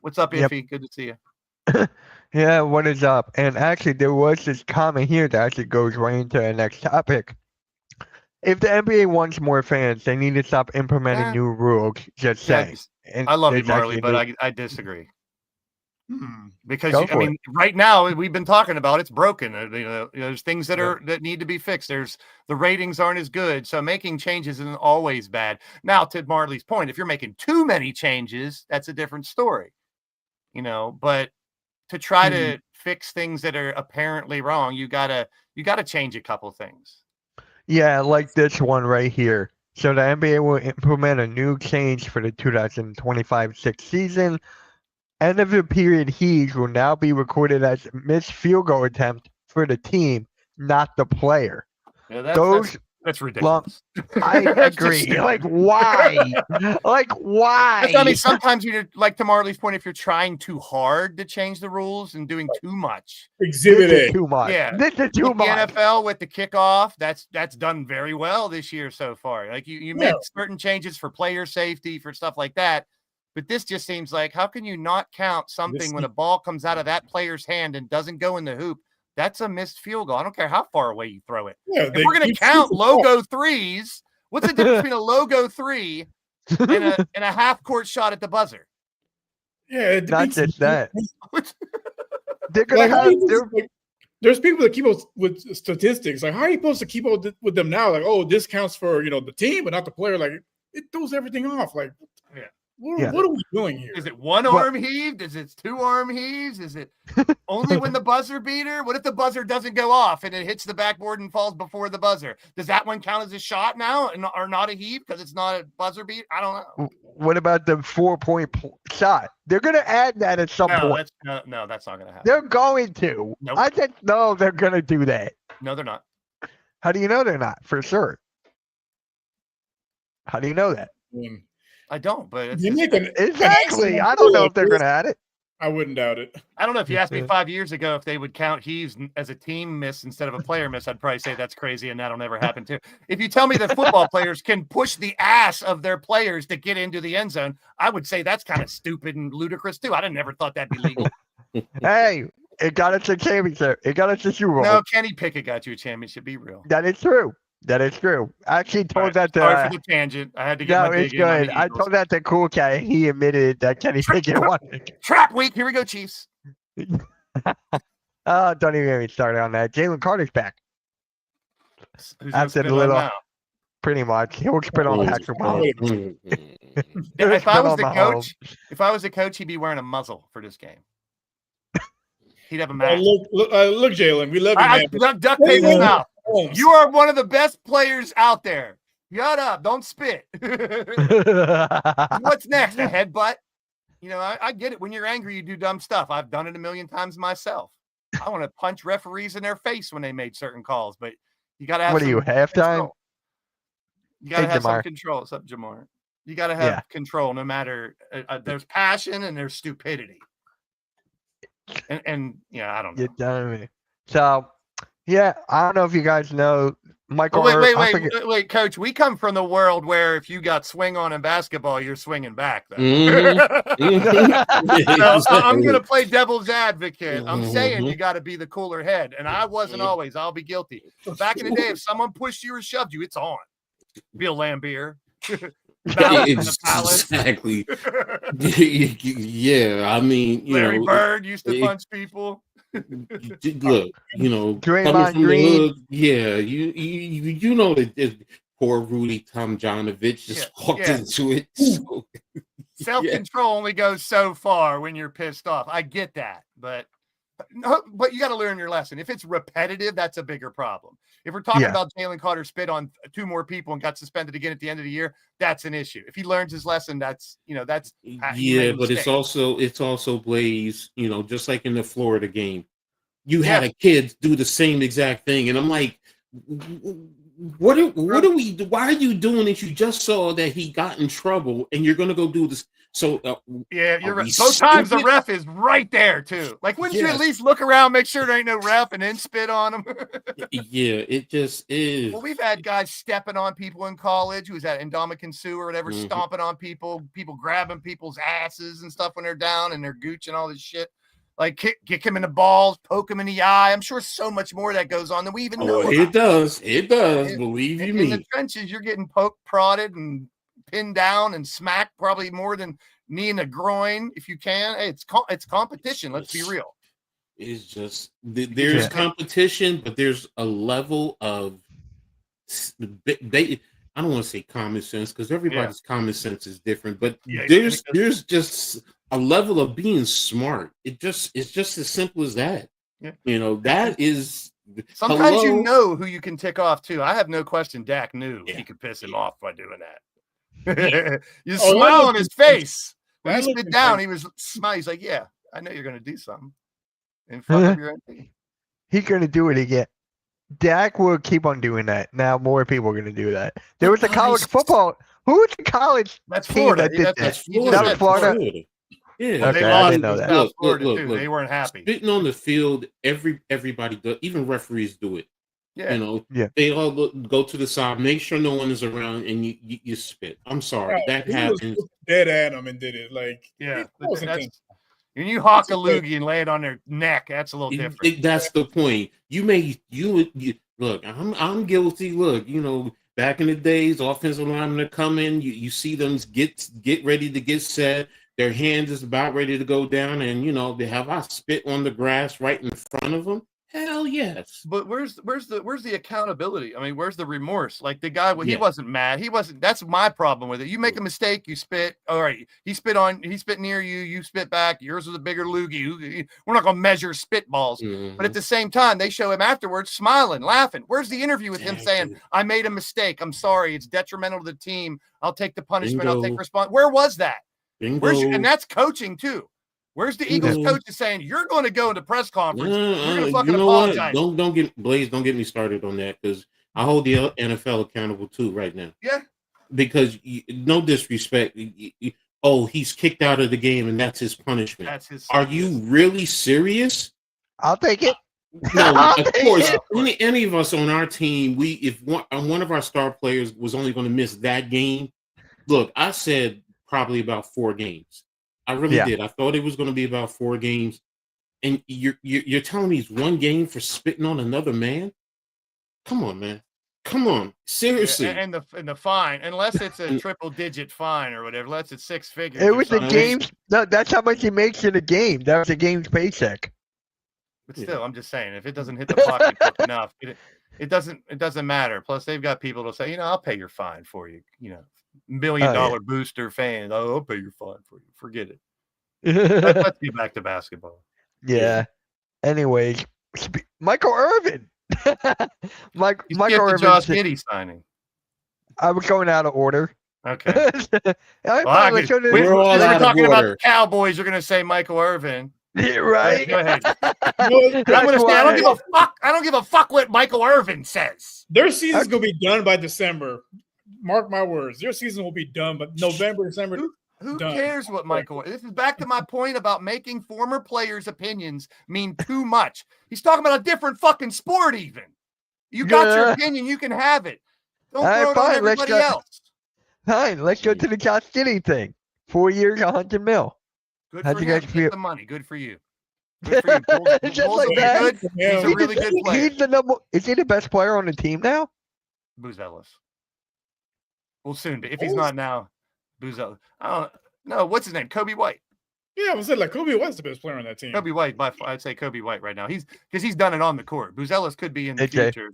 Speaker 3: What's up,
Speaker 2: Yep.
Speaker 3: Iffy? Good to see you.
Speaker 2: Yeah, what is up? And actually, there was this comment here that actually goes right into the next topic. If the NBA wants more fans, they need to stop implementing
Speaker 3: Yeah.
Speaker 2: new rules. Just
Speaker 3: Yeah,
Speaker 2: saying. And
Speaker 3: I love you,
Speaker 2: there's
Speaker 3: Marley,
Speaker 2: actually
Speaker 3: but
Speaker 2: new-
Speaker 3: I disagree.
Speaker 4: Hmm.
Speaker 3: Because
Speaker 2: Go
Speaker 3: I
Speaker 2: for
Speaker 3: mean, right now we've been talking about it's broken. There's things that need to be fixed. There's the ratings aren't as good, so making changes isn't always bad. Now, to Marley's point, if you're making too many changes, that's a different story. But to try to fix things that are apparently wrong, you gotta change a couple things.
Speaker 2: Yeah, like this one right here. So the NBA will implement a new change for the 2025-6 season. End of the period heaves will now be recorded as a missed field goal attempt for the team, not the player.
Speaker 3: Yeah,
Speaker 2: Those
Speaker 3: that's ridiculous.
Speaker 2: I
Speaker 3: That's just
Speaker 2: agree.
Speaker 3: stupid.
Speaker 2: Like why? Like why?
Speaker 3: I mean, sometimes you're like, to Marley's point, if you're trying too hard to change the rules and doing too much.
Speaker 4: Exhibit
Speaker 2: This is
Speaker 4: A.
Speaker 2: too much.
Speaker 3: Yeah.
Speaker 2: This is too
Speaker 3: Like the
Speaker 2: much.
Speaker 3: NFL with the kickoff, that's done very well this year so far. Like you make certain changes for player safety, for stuff like that. But this just seems like, how can you not count something when a ball comes out of that player's hand and doesn't go in the hoop? That's a missed field goal. I don't care how far away you throw it.
Speaker 4: Yeah,
Speaker 3: If we're going to count logo threes, what's the difference between a logo three and a half court shot at the buzzer?
Speaker 4: Yeah, it
Speaker 2: Not
Speaker 4: defeats-
Speaker 2: just that. They're gonna
Speaker 4: Like, how
Speaker 2: have
Speaker 4: are you
Speaker 2: their
Speaker 4: supposed to- there's people that keep up with statistics. Like, how are you supposed to keep up with them now? Like, oh, this counts for the team, but not the player. Like, it throws everything off. Like,
Speaker 3: Yeah.
Speaker 4: what are we doing here?
Speaker 3: Is it one arm heaved? Is it two arm heaves? Is it only when the buzzer beater? What if the buzzer doesn't go off and it hits the backboard and falls before the buzzer? Does that one count as a shot now or not a heave because it's not a buzzer beat? I don't know.
Speaker 2: What about the 4-point shot? They're gonna add that at some point.
Speaker 3: That's not going to happen.
Speaker 2: They're going to.
Speaker 3: Nope.
Speaker 2: I just know they're gonna do that.
Speaker 3: No, they're not.
Speaker 2: How do you know they're not? For sure. How do you know that?
Speaker 4: I mean,
Speaker 3: I don't, but it's
Speaker 4: you
Speaker 3: just-
Speaker 4: make an
Speaker 2: Exactly. I don't know if they're gonna add it.
Speaker 4: I wouldn't doubt it.
Speaker 3: I don't know if you asked me 5 years ago if they would count heaves as a team miss instead of a player miss. I'd probably say that's crazy and that'll never happen too. If you tell me that football players can push the ass of their players to get into the end zone, I would say that's kind of stupid and ludicrous too. I'd have never thought that'd be legal.
Speaker 2: Hey, it got us a championship. It got us a Super Bowl.
Speaker 3: No, Kenny Pickett got you a championship. Be real.
Speaker 2: That is true. That is true. I actually
Speaker 3: All
Speaker 2: told
Speaker 3: right,
Speaker 2: that
Speaker 3: sorry
Speaker 2: to.
Speaker 3: for the tangent. I had to get
Speaker 2: No,
Speaker 3: my
Speaker 2: it's
Speaker 3: dig in on
Speaker 2: good.
Speaker 3: the
Speaker 2: I
Speaker 3: Eagles.
Speaker 2: told that to Cool Cat. He admitted that Kenny Pickett won.
Speaker 3: Trap week. Here we go, Chiefs.
Speaker 2: Oh, don't even get me started on that. Jalen Carter's back.
Speaker 3: Who's
Speaker 2: After
Speaker 3: gonna
Speaker 2: the
Speaker 3: spit on
Speaker 2: little-
Speaker 3: now?
Speaker 2: Pretty much. He'll spit on Patrick Mahomes. He'll
Speaker 3: If I
Speaker 2: spit
Speaker 3: was
Speaker 2: on
Speaker 3: the
Speaker 2: Mahomes.
Speaker 3: coach, he'd be wearing a muzzle for this game. He'd have a
Speaker 4: Oh,
Speaker 3: mask.
Speaker 4: look, Jalen, we love you, man. but
Speaker 3: Duct tape his mouth.
Speaker 4: Mahomes,
Speaker 3: You are one of the best players out there. Shut up. Don't spit. What's next? A headbutt? I get it. When you're angry, you do dumb stuff. I've done it a million times myself. I want to punch referees in their face when they made certain calls, but you got to have
Speaker 2: What are you,
Speaker 3: some
Speaker 2: halftime?
Speaker 3: control. You got to
Speaker 2: Hey,
Speaker 3: have some
Speaker 2: Jamar.
Speaker 3: control. What's up, Jamar? You got to have
Speaker 2: Yeah.
Speaker 3: control no matter. There's passion and there's stupidity. And yeah, I don't know.
Speaker 2: You're done with me. So, yeah, I don't know if you guys know Michael.
Speaker 3: Well,
Speaker 2: I forget-
Speaker 3: wait, Coach. We come from the world where if you got swing on in basketball, you're swinging back. Though. So I'm going to play devil's advocate. I'm saying you got to be the cooler head, and I wasn't always. I'll be guilty. Back in the day, if someone pushed you or shoved you, it's on. Bill Lambier. Balance in the palace.
Speaker 5: Exactly. Yeah, I mean,
Speaker 3: Larry Bird used to
Speaker 5: it-
Speaker 3: punch people.
Speaker 5: look, coming
Speaker 2: Draymond
Speaker 5: from
Speaker 2: Green.
Speaker 5: the hood, yeah, you know that this poor Rudy Tomjanovich just walked
Speaker 3: yeah.
Speaker 5: into it. So,
Speaker 3: Self-control only goes so far when you're pissed off. I get that, but you got to learn your lesson. If it's repetitive, that's a bigger problem. If we're talking
Speaker 2: Yeah.
Speaker 3: about Jalen Carter spit on 2 more people and got suspended again at the end of the year, that's an issue. If he learns his lesson, that's he
Speaker 5: yeah,
Speaker 3: made a
Speaker 5: but it's
Speaker 3: mistake.
Speaker 5: also Blaze, just like in the Florida game. You had a kid do the same exact thing, and I'm like, what are we? Why are you doing it? You just saw that he got in trouble, and you're gonna go do this So
Speaker 3: Yeah, you're
Speaker 5: Are
Speaker 3: right.
Speaker 5: we
Speaker 3: Both times the
Speaker 5: stupid?
Speaker 3: ref is right there too. Like, wouldn't you at
Speaker 5: Yes.
Speaker 3: least look around, make sure there ain't no ref, and then spit on them?
Speaker 5: yeah, it just is.
Speaker 3: Well, we've had guys stepping on people in college. Who was that? Ndamukong Suh or whatever,
Speaker 5: Mhm.
Speaker 3: stomping on people, people grabbing people's asses and stuff when they're down and they're gooch and all this shit. Like kick him in the balls, poke him in the eye. I'm sure so much more that goes on than we even know.
Speaker 5: Oh,
Speaker 3: about.
Speaker 5: it does. It does.
Speaker 3: In-
Speaker 5: Believe you
Speaker 3: In
Speaker 5: me.
Speaker 3: the trenches, you're getting poked, prodded, and pinned down and smacked probably more than knee in the groin if you can. Hey, it's competition. Let's be real.
Speaker 5: It's just there's
Speaker 2: Yeah.
Speaker 5: competition, but there's a level of I don't want to say common sense because everybody's common sense is different, but
Speaker 3: Yeah,
Speaker 5: there's just a level of being smart. It's just as simple as that.
Speaker 3: Yeah.
Speaker 5: You know, that is
Speaker 3: Sometimes you
Speaker 5: hello?
Speaker 3: know who you can tick off too. I have no question Dak knew
Speaker 5: Yeah.
Speaker 3: he could piss him off by doing that. You
Speaker 4: Oh,
Speaker 3: smile
Speaker 4: that
Speaker 3: on his
Speaker 4: looked
Speaker 3: face. When
Speaker 4: that
Speaker 3: he
Speaker 4: looked
Speaker 3: spit down,
Speaker 4: intense.
Speaker 3: he was smiling. He's like, yeah, I know you're going to do something in front of your MP.
Speaker 2: He's gonna do it again. Dak will keep on doing that. Now more people are gonna do that. There was a college
Speaker 5: Guys-
Speaker 2: football. Who was the college
Speaker 3: That's
Speaker 2: team
Speaker 3: Florida.
Speaker 2: that did
Speaker 3: That's-
Speaker 2: that?
Speaker 5: That's
Speaker 3: you just
Speaker 5: Florida.
Speaker 2: That was
Speaker 3: said
Speaker 2: Florida?
Speaker 5: Yeah,
Speaker 2: Okay,
Speaker 3: They
Speaker 2: I
Speaker 3: lost
Speaker 2: didn't know
Speaker 3: to
Speaker 2: that.
Speaker 3: South
Speaker 5: Look,
Speaker 3: Florida
Speaker 5: look,
Speaker 3: too.
Speaker 5: look.
Speaker 3: They weren't happy.
Speaker 5: Spitting on the field, everybody does. Even referees do it.
Speaker 3: Yeah.
Speaker 5: You know,
Speaker 2: Yeah.
Speaker 5: they all go to the side, make sure no one is around, and you spit. I'm sorry,
Speaker 4: Yeah,
Speaker 5: that
Speaker 4: he was
Speaker 5: happens.
Speaker 4: dead at him and did it. Like,
Speaker 3: Yeah.
Speaker 4: that wasn't
Speaker 3: That's,
Speaker 4: intense.
Speaker 3: when you hawk a
Speaker 4: That's okay.
Speaker 3: loogie and lay it on their neck, that's a little different.
Speaker 5: That's the point. You look. I'm guilty. Look, you know, back in the days, offensive linemen are coming. You see them get ready to get set. Their hand is about ready to go down, and you know, they have I spit on the grass right in front of them. Hell yes.
Speaker 3: But where's the accountability? I mean, where's the remorse? Like the guy, he
Speaker 5: Yeah.
Speaker 3: wasn't mad. He wasn't. That's my problem with it. You make a mistake, you spit. All right, he spit near you, you spit back. Yours was a bigger loogie. We're not gonna measure spitballs. But at
Speaker 5: Mhm.
Speaker 3: the same time, they show him afterwards smiling, laughing. Where's the interview with him saying,
Speaker 5: Exactly.
Speaker 3: "I made a mistake. I'm sorry. It's detrimental to the team. I'll take the punishment. I'll take
Speaker 5: Bingo.
Speaker 3: response." Where was that?
Speaker 5: Bingo.
Speaker 3: And that's coaching too. Where's the Eagles
Speaker 5: Bingo.
Speaker 3: coach is saying you're going to go into press conference? You're going to
Speaker 5: You
Speaker 3: fucking
Speaker 5: know what?
Speaker 3: apologize.
Speaker 5: Don't get Blaze. Don't get me started on that because I hold the NFL accountable too right now.
Speaker 3: Yeah.
Speaker 5: Because no disrespect. Oh, he's kicked out of the game and that's his punishment.
Speaker 3: That's his.
Speaker 5: Are you really serious?
Speaker 2: I'll take it.
Speaker 5: No,
Speaker 2: I'll
Speaker 5: of
Speaker 2: take
Speaker 5: course.
Speaker 2: it.
Speaker 5: Any of us on our team, if one of our star players was only going to miss that game, look, I said probably about 4 games. I really
Speaker 2: Yeah.
Speaker 5: did. I thought it was going to be about 4 games, and you're telling me it's 1 game for spitting on another man? Come on, man. Come on, seriously.
Speaker 3: And the fine, unless it's a triple digit fine or whatever, unless it's 6 figures.
Speaker 2: It
Speaker 3: or
Speaker 2: was the
Speaker 3: something.
Speaker 2: game's. No, that's how much he makes in a game. That was the game's paycheck.
Speaker 3: But still, I'm just saying, if it doesn't hit the pocketbook enough, it doesn't matter. Plus, they've got people to say, I'll pay your fine for you. $1 million booster fan. Oh, I'll pay your fine for you. Forget it. Let's get back to basketball.
Speaker 2: Yeah. Anyways, Michael Irvin.
Speaker 3: You
Speaker 2: Michael
Speaker 3: skipped the
Speaker 2: Irvin.
Speaker 3: Josh Giddey signing.
Speaker 2: I was going out of order.
Speaker 3: Okay.
Speaker 2: I
Speaker 3: Well,
Speaker 2: finally showed it-
Speaker 5: We're
Speaker 3: we
Speaker 5: all
Speaker 3: were
Speaker 5: out of
Speaker 3: talking about the
Speaker 5: order.
Speaker 3: Cowboys. You're going to say Michael Irvin.
Speaker 2: Yeah, right.
Speaker 3: Go ahead.
Speaker 4: No,
Speaker 3: I'm going to say I
Speaker 2: why-
Speaker 3: don't give a fuck. I don't give a fuck what Michael Irvin says.
Speaker 4: their season's gonna be done by December. Mark my words. Their season will be done, but November, December.
Speaker 3: Who
Speaker 4: Done.
Speaker 3: cares what Michael? This is back to my point about making former players' opinions mean too much. He's talking about a different fucking sport. Even you got your
Speaker 2: Yeah.
Speaker 3: opinion, you can have it. Don't
Speaker 2: All right,
Speaker 3: throw it on
Speaker 2: fine, let's
Speaker 3: everybody
Speaker 2: go.
Speaker 3: else.
Speaker 2: Fine, let's go to the Josh Giddey thing. 4 years, $100 million.
Speaker 3: Good
Speaker 2: How'd
Speaker 3: for
Speaker 2: you
Speaker 3: him.
Speaker 2: guys
Speaker 3: Get
Speaker 2: feel?
Speaker 3: the money. Good for you. Good for you. Bulls,
Speaker 2: Just
Speaker 3: Bulls
Speaker 2: like
Speaker 3: will be
Speaker 2: that.
Speaker 3: good. He's a really good player.
Speaker 2: He's the number. Is he the best player on the team now?
Speaker 3: Booz Ellis. Will soon be. If he's not now, Booz Ellis. I don't know. What's his name? Kobe White.
Speaker 4: Yeah, I was saying like Kobe was the best player on that team.
Speaker 3: Kobe White, I'd say Kobe White right now. Because he's done it on the court. Booz Ellis could be in the
Speaker 2: Okay.
Speaker 3: future.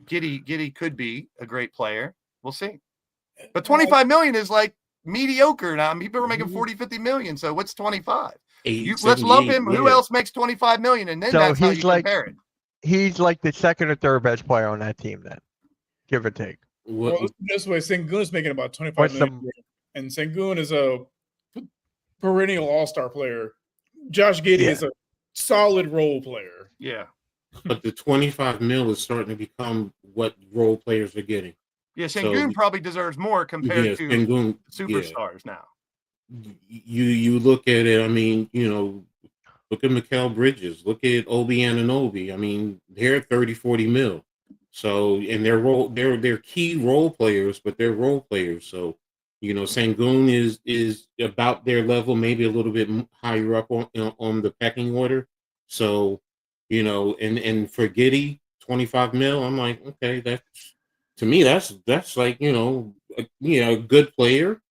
Speaker 3: Giddy could be a great player. We'll see. But 25 million is like mediocre now. I mean, people are making 40, 50 million. So what's 25? Let's lump him. Who else makes 25 million? And then
Speaker 2: So
Speaker 3: that's how
Speaker 2: he's
Speaker 3: you
Speaker 2: like-
Speaker 3: compare it.
Speaker 2: He's like the second or third best player on that team, then, give or take.
Speaker 4: Well,
Speaker 5: What,
Speaker 4: let's put it this way, Sengun's making about 25
Speaker 2: What's
Speaker 4: million, and Sengun is a perennial all-star player. Josh Giddey
Speaker 2: Yeah.
Speaker 4: is a solid role player.
Speaker 3: Yeah.
Speaker 5: but the 25 mil is starting to become what role players are getting.
Speaker 3: Yeah. Sengun
Speaker 5: So-
Speaker 3: probably deserves more compared
Speaker 5: Yes,
Speaker 3: to
Speaker 5: Sengun,
Speaker 3: superstars now.
Speaker 5: you look at it. I mean, look at Mikal Bridges. Look at Obi Anunoby. I mean, they're 30, 40 mil. So, and they're key role players, but they're role players. So, Sangoon is about their level, maybe a little bit higher up on the pecking order. So, and for Giddey, 25 mil, I'm like, okay, to me, that's like, a good player,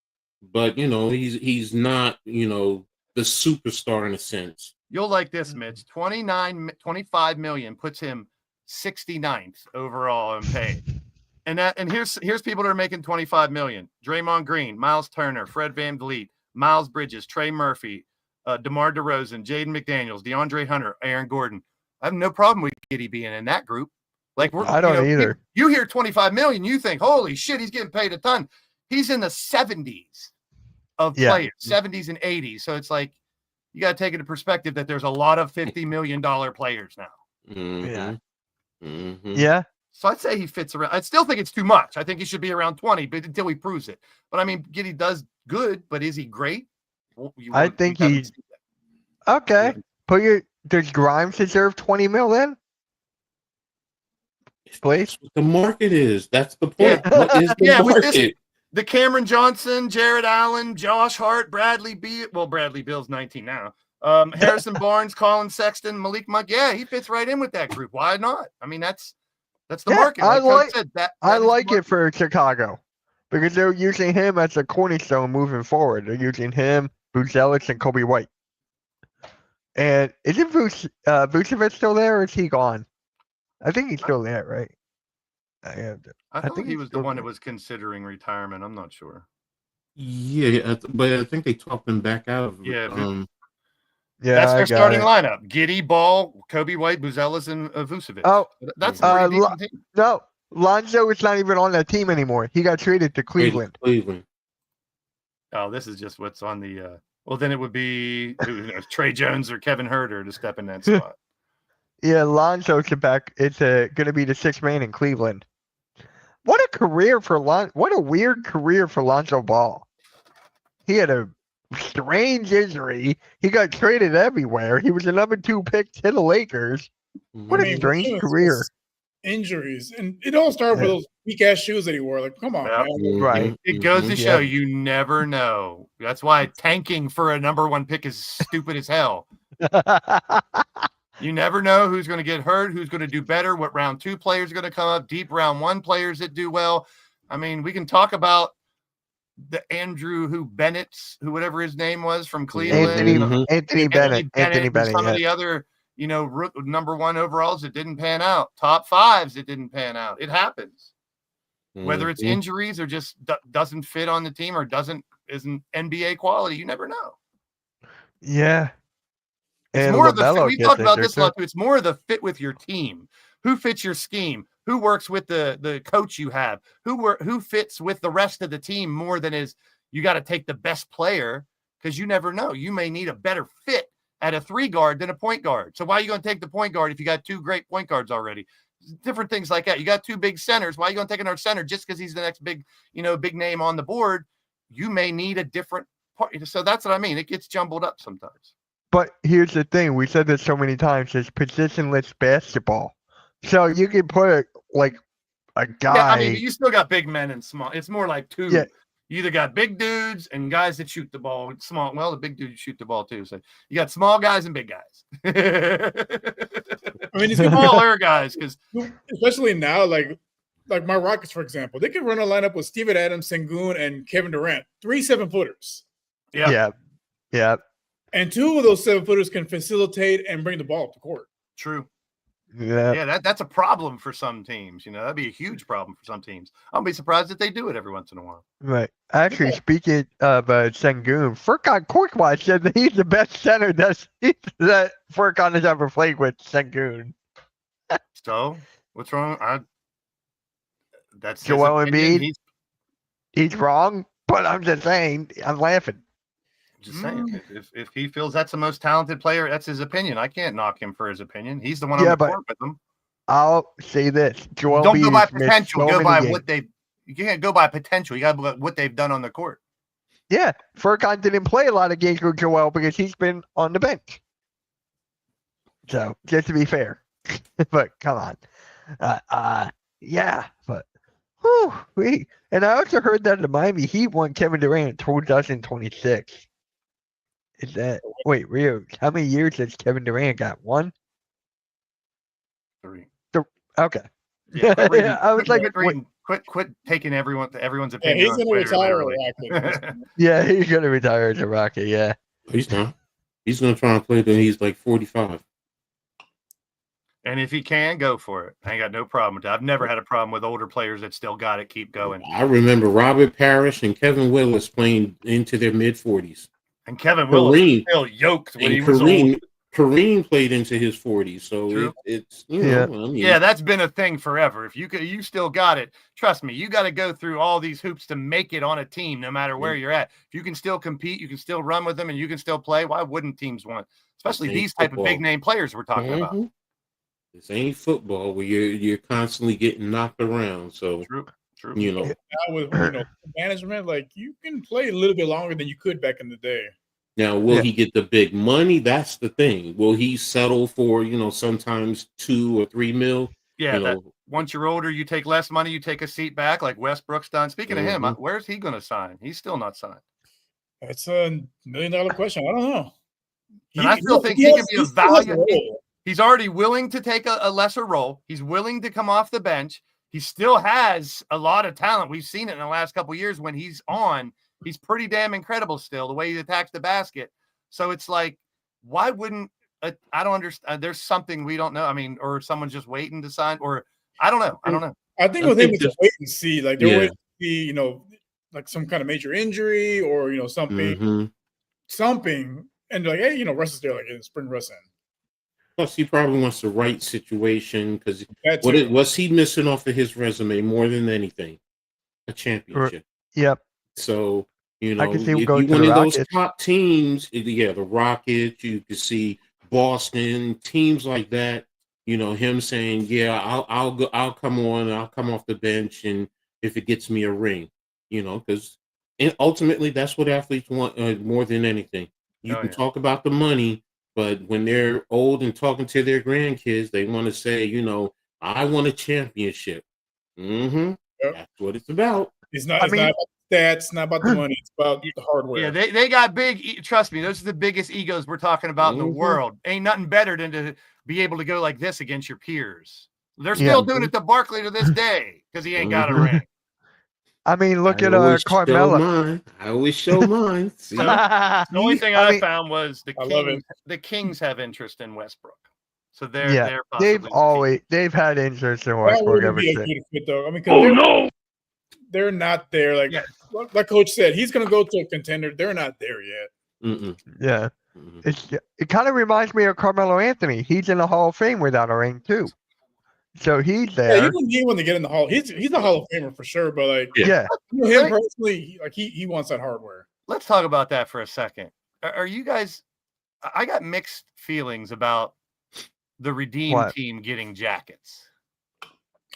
Speaker 5: but he's not, the superstar in a sense.
Speaker 3: You'll like this, Mitch. 25 million puts him 69th overall in pay. And here's people that are making 25 million. Draymond Green, Miles Turner, Fred VanVleet, Miles Bridges, Trey Murphy, DeMar DeRozan, Jaden McDaniels, DeAndre Hunter, Aaron Gordon. I have no problem with Giddey being in that group. Like
Speaker 2: I don't either.
Speaker 3: You hear 25 million, you think, holy shit, he's getting paid a ton. He's in the 70s of players, 70s and 80s. So it's like you got to take into perspective that there's a lot of $50 million players now.
Speaker 5: Mm-hmm.
Speaker 2: Yeah.
Speaker 5: Mm-hmm.
Speaker 2: Yeah.
Speaker 3: So I'd say he fits around. I still think it's too much. I think he should be around 20, but until he proves it. But I mean, Giddey does good, but is he great? Well,
Speaker 2: I think he's okay. Does Grimes deserve 20 mil then? Please.
Speaker 5: The market is. That's the point.
Speaker 3: Yeah.
Speaker 5: What is the
Speaker 3: With
Speaker 5: market?
Speaker 3: the Cameron Johnson, Jared Allen, Josh Hart, Bradley Beal. Well, Bradley Beal's 19 now. Harrison Barnes, Colin Sexton, Malik Monk. Yeah, he fits right in with that group. Why not? I mean, that's the market.
Speaker 2: I
Speaker 3: like
Speaker 2: it for Chicago because they're using him as a cornerstone moving forward. They're using him, Buzelis, and Kobe White. And isn't Vucevic still there, or is he gone? I think he's still there, right?
Speaker 3: I think he was the one that was considering retirement. I'm not sure.
Speaker 5: Yeah, but I think they talked him back out of
Speaker 3: That's their starting lineup: Giddey, Ball, Kobe White, Buzelis, and Vucevic.
Speaker 2: Oh,
Speaker 3: that's a pretty decent team.
Speaker 2: No, Lonzo is not even on that team anymore. He got traded to Cleveland.
Speaker 3: Oh, this is just what's on the. Well, then it would be Trey Jones or Kevin Huerter to step in that spot.
Speaker 2: Yeah, Lonzo's back. It's going to be the sixth man in Cleveland. What a career for What a weird career for Lonzo Ball. He had a strange injury. He got traded everywhere. He was the number 2 pick to the Lakers. What a strange career.
Speaker 4: Injuries, and it all started with those weak ass shoes that he wore. Like, come on, man.
Speaker 2: Right?
Speaker 3: It goes to show you never know. That's why tanking for a number 1 pick is stupid as hell. You never know who's going to get hurt, who's going to do better, what round 2 players are going to come up, deep round 1 players that do well. I mean, we can talk about the Bennett, whatever his name was from Cleveland.
Speaker 2: Anthony Bennett.
Speaker 3: Some of the other, number 1 overalls that didn't pan out, top 5s that didn't pan out. It happens. Whether it's injuries or just doesn't fit on the team or isn't NBA quality, you never know.
Speaker 2: Yeah.
Speaker 3: It's more of the fit. We talked about this a lot too. It's more of the fit with your team. Who fits your scheme? Who works with the coach you have? Who fits with the rest of the team more than you got to take the best player because you never know. You may need a better fit at a 3 guard than a point guard. So why are you going to take the point guard if you got 2 great point guards already? Different things like that. You got 2 big centers. Why are you going to take another center just because he's the next big name on the board? You may need a different part. So that's what I mean. It gets jumbled up sometimes.
Speaker 2: But here's the thing. We said this so many times. It's positionless basketball. So you can put a guy.
Speaker 3: Yeah, I mean, you still got big men and small. It's more like 2.
Speaker 2: Yeah.
Speaker 3: You either got big dudes and guys that shoot the ball. Small. Well, the big dudes shoot the ball too. So you got small guys and big guys.
Speaker 4: I mean, it's
Speaker 3: smaller guys because
Speaker 4: especially now, like my Rockets, for example, they can run a lineup with Steven Adams, Sengun, and Kevin Durant. 3 7-footers.
Speaker 2: Yeah.
Speaker 4: And 2 of those 7-footers can facilitate and bring the ball up the court.
Speaker 3: True.
Speaker 2: Yeah.
Speaker 3: That's a problem for some teams. That'd be a huge problem for some teams. I'll be surprised if they do it every once in a while.
Speaker 2: Right. Actually, speaking of Sengun, Furkan Korkmaz said that he's the best center that Furkan has ever played with. Sengun.
Speaker 3: So what's wrong? That's
Speaker 2: Joel Embiid. He's wrong, but I'm just saying. I'm laughing.
Speaker 3: Just saying, if he feels that's the most talented player, that's his opinion. I can't knock him for his opinion. He's the one on the court with them.
Speaker 2: I'll say this: Joel
Speaker 3: don't go by
Speaker 2: Embiid
Speaker 3: potential.
Speaker 2: So
Speaker 3: go by
Speaker 2: games.
Speaker 3: what they. You can't go by potential. You got to look at what they've done on the court.
Speaker 2: Yeah, Furkan didn't play a lot of games with Joel because he's been on the bench. So just to be fair, but come on, yeah, but and I also heard that the Miami Heat want Kevin Durant in 2026. Is that wait, Rio? How many years has Kevin Durant got? 1?
Speaker 3: 3.
Speaker 2: Okay.
Speaker 3: Yeah, quit reading-
Speaker 2: I was like,
Speaker 3: quit taking everyone's
Speaker 4: Yeah,
Speaker 3: opinion
Speaker 4: he's
Speaker 3: on
Speaker 4: gonna
Speaker 3: Twitter,
Speaker 4: retire.
Speaker 3: literally.
Speaker 2: yeah, he's gonna retire as a Rocket. Yeah.
Speaker 5: He's not. He's gonna try and play till he's like 45.
Speaker 3: And if he can, go for it. I ain't got no problem with that. I've never had a problem with older players that still got it. Keep going.
Speaker 5: I remember Robert Parrish and Kevin Willis playing into their mid 40s.
Speaker 3: And Kevin Willis was still yoked when he was old.
Speaker 5: Kareem played into his 40s, so
Speaker 3: True.
Speaker 5: it's you know, I mean,
Speaker 3: Yeah, that's been a thing forever. If you still got it, trust me, you got to go through all these hoops to make it on a team, no matter where you're at. If you can still compete, you can still run with them, and you can still play. Why wouldn't teams want? Especially these type of big name players we're talking about.
Speaker 5: This ain't football where you're constantly getting knocked around. So
Speaker 3: True.
Speaker 5: you know,
Speaker 4: Now with management, like you can play a little bit longer than you could back in the day.
Speaker 5: now will he get the big money? That's the thing. Will he settle for sometimes 2 or 3 mil?
Speaker 3: Yeah, once you're older, you take less money, you take a seat back, like Westbrook's done. Speaking of him, where's he going to sign? He's still not signed.
Speaker 4: That's $1 million question. I don't know.
Speaker 3: And I still think he can be a value. He's already willing to take a lesser role. He's willing to come off the bench. He still has a lot of talent. We've seen it in the last couple of years when he's on. He's pretty damn incredible still, the way he attacks the basket. So it's like, why wouldn't I don't understand. There's something we don't know. I mean, or someone's just waiting to sign, or I don't know.
Speaker 4: I think with him, it's just wait and see. Like they're waiting to see, like some kind of major injury or something. And they're like, hey, Russ is there, like in spring Russ in.
Speaker 5: Plus, he probably wants the right situation because what's he missing off of his resume more than anything? A championship.
Speaker 2: Yep.
Speaker 5: So,
Speaker 2: I can see him
Speaker 5: if
Speaker 2: going
Speaker 5: you
Speaker 2: to
Speaker 5: one
Speaker 2: the
Speaker 5: of those
Speaker 2: Rockets.
Speaker 5: top teams, the Rockets, you could see Boston, teams like that, him saying, yeah, I'll come on, I'll come off the bench, and if it gets me a ring, because ultimately that's what athletes want more than anything. You can talk about the money, but when they're old and talking to their grandkids, they want to say, I want a championship.
Speaker 4: Yep.
Speaker 5: That's what it's about.
Speaker 4: It's not about the stats, not about the money. It's about the hardware.
Speaker 3: Yeah, they got big. Trust me, those are the biggest egos we're talking about in the world. Ain't nothing better than to be able to go like this against your peers. They're still doing it to Barkley to this day because he ain't got a ring.
Speaker 2: I mean, look at Carmelo.
Speaker 5: I always show mine. See?
Speaker 3: The only thing I found was the Kings have interest in Westbrook. So they're
Speaker 2: they've had interest in Westbrook ever since.
Speaker 4: I mean, they're not there. Like Coach said, he's going to go to a contender. They're not there yet.
Speaker 5: Mm-mm.
Speaker 2: Yeah.
Speaker 5: Mm-hmm.
Speaker 2: It kind of reminds me of Carmelo Anthony. He's in the Hall of Fame without a ring too. So he's there.
Speaker 4: Yeah, he wouldn't get in the Hall. He's a Hall of Famer for sure. But him personally, he wants that hardware.
Speaker 3: Let's talk about that for a second. Are you guys? I got mixed feelings about the Redeem team getting jackets.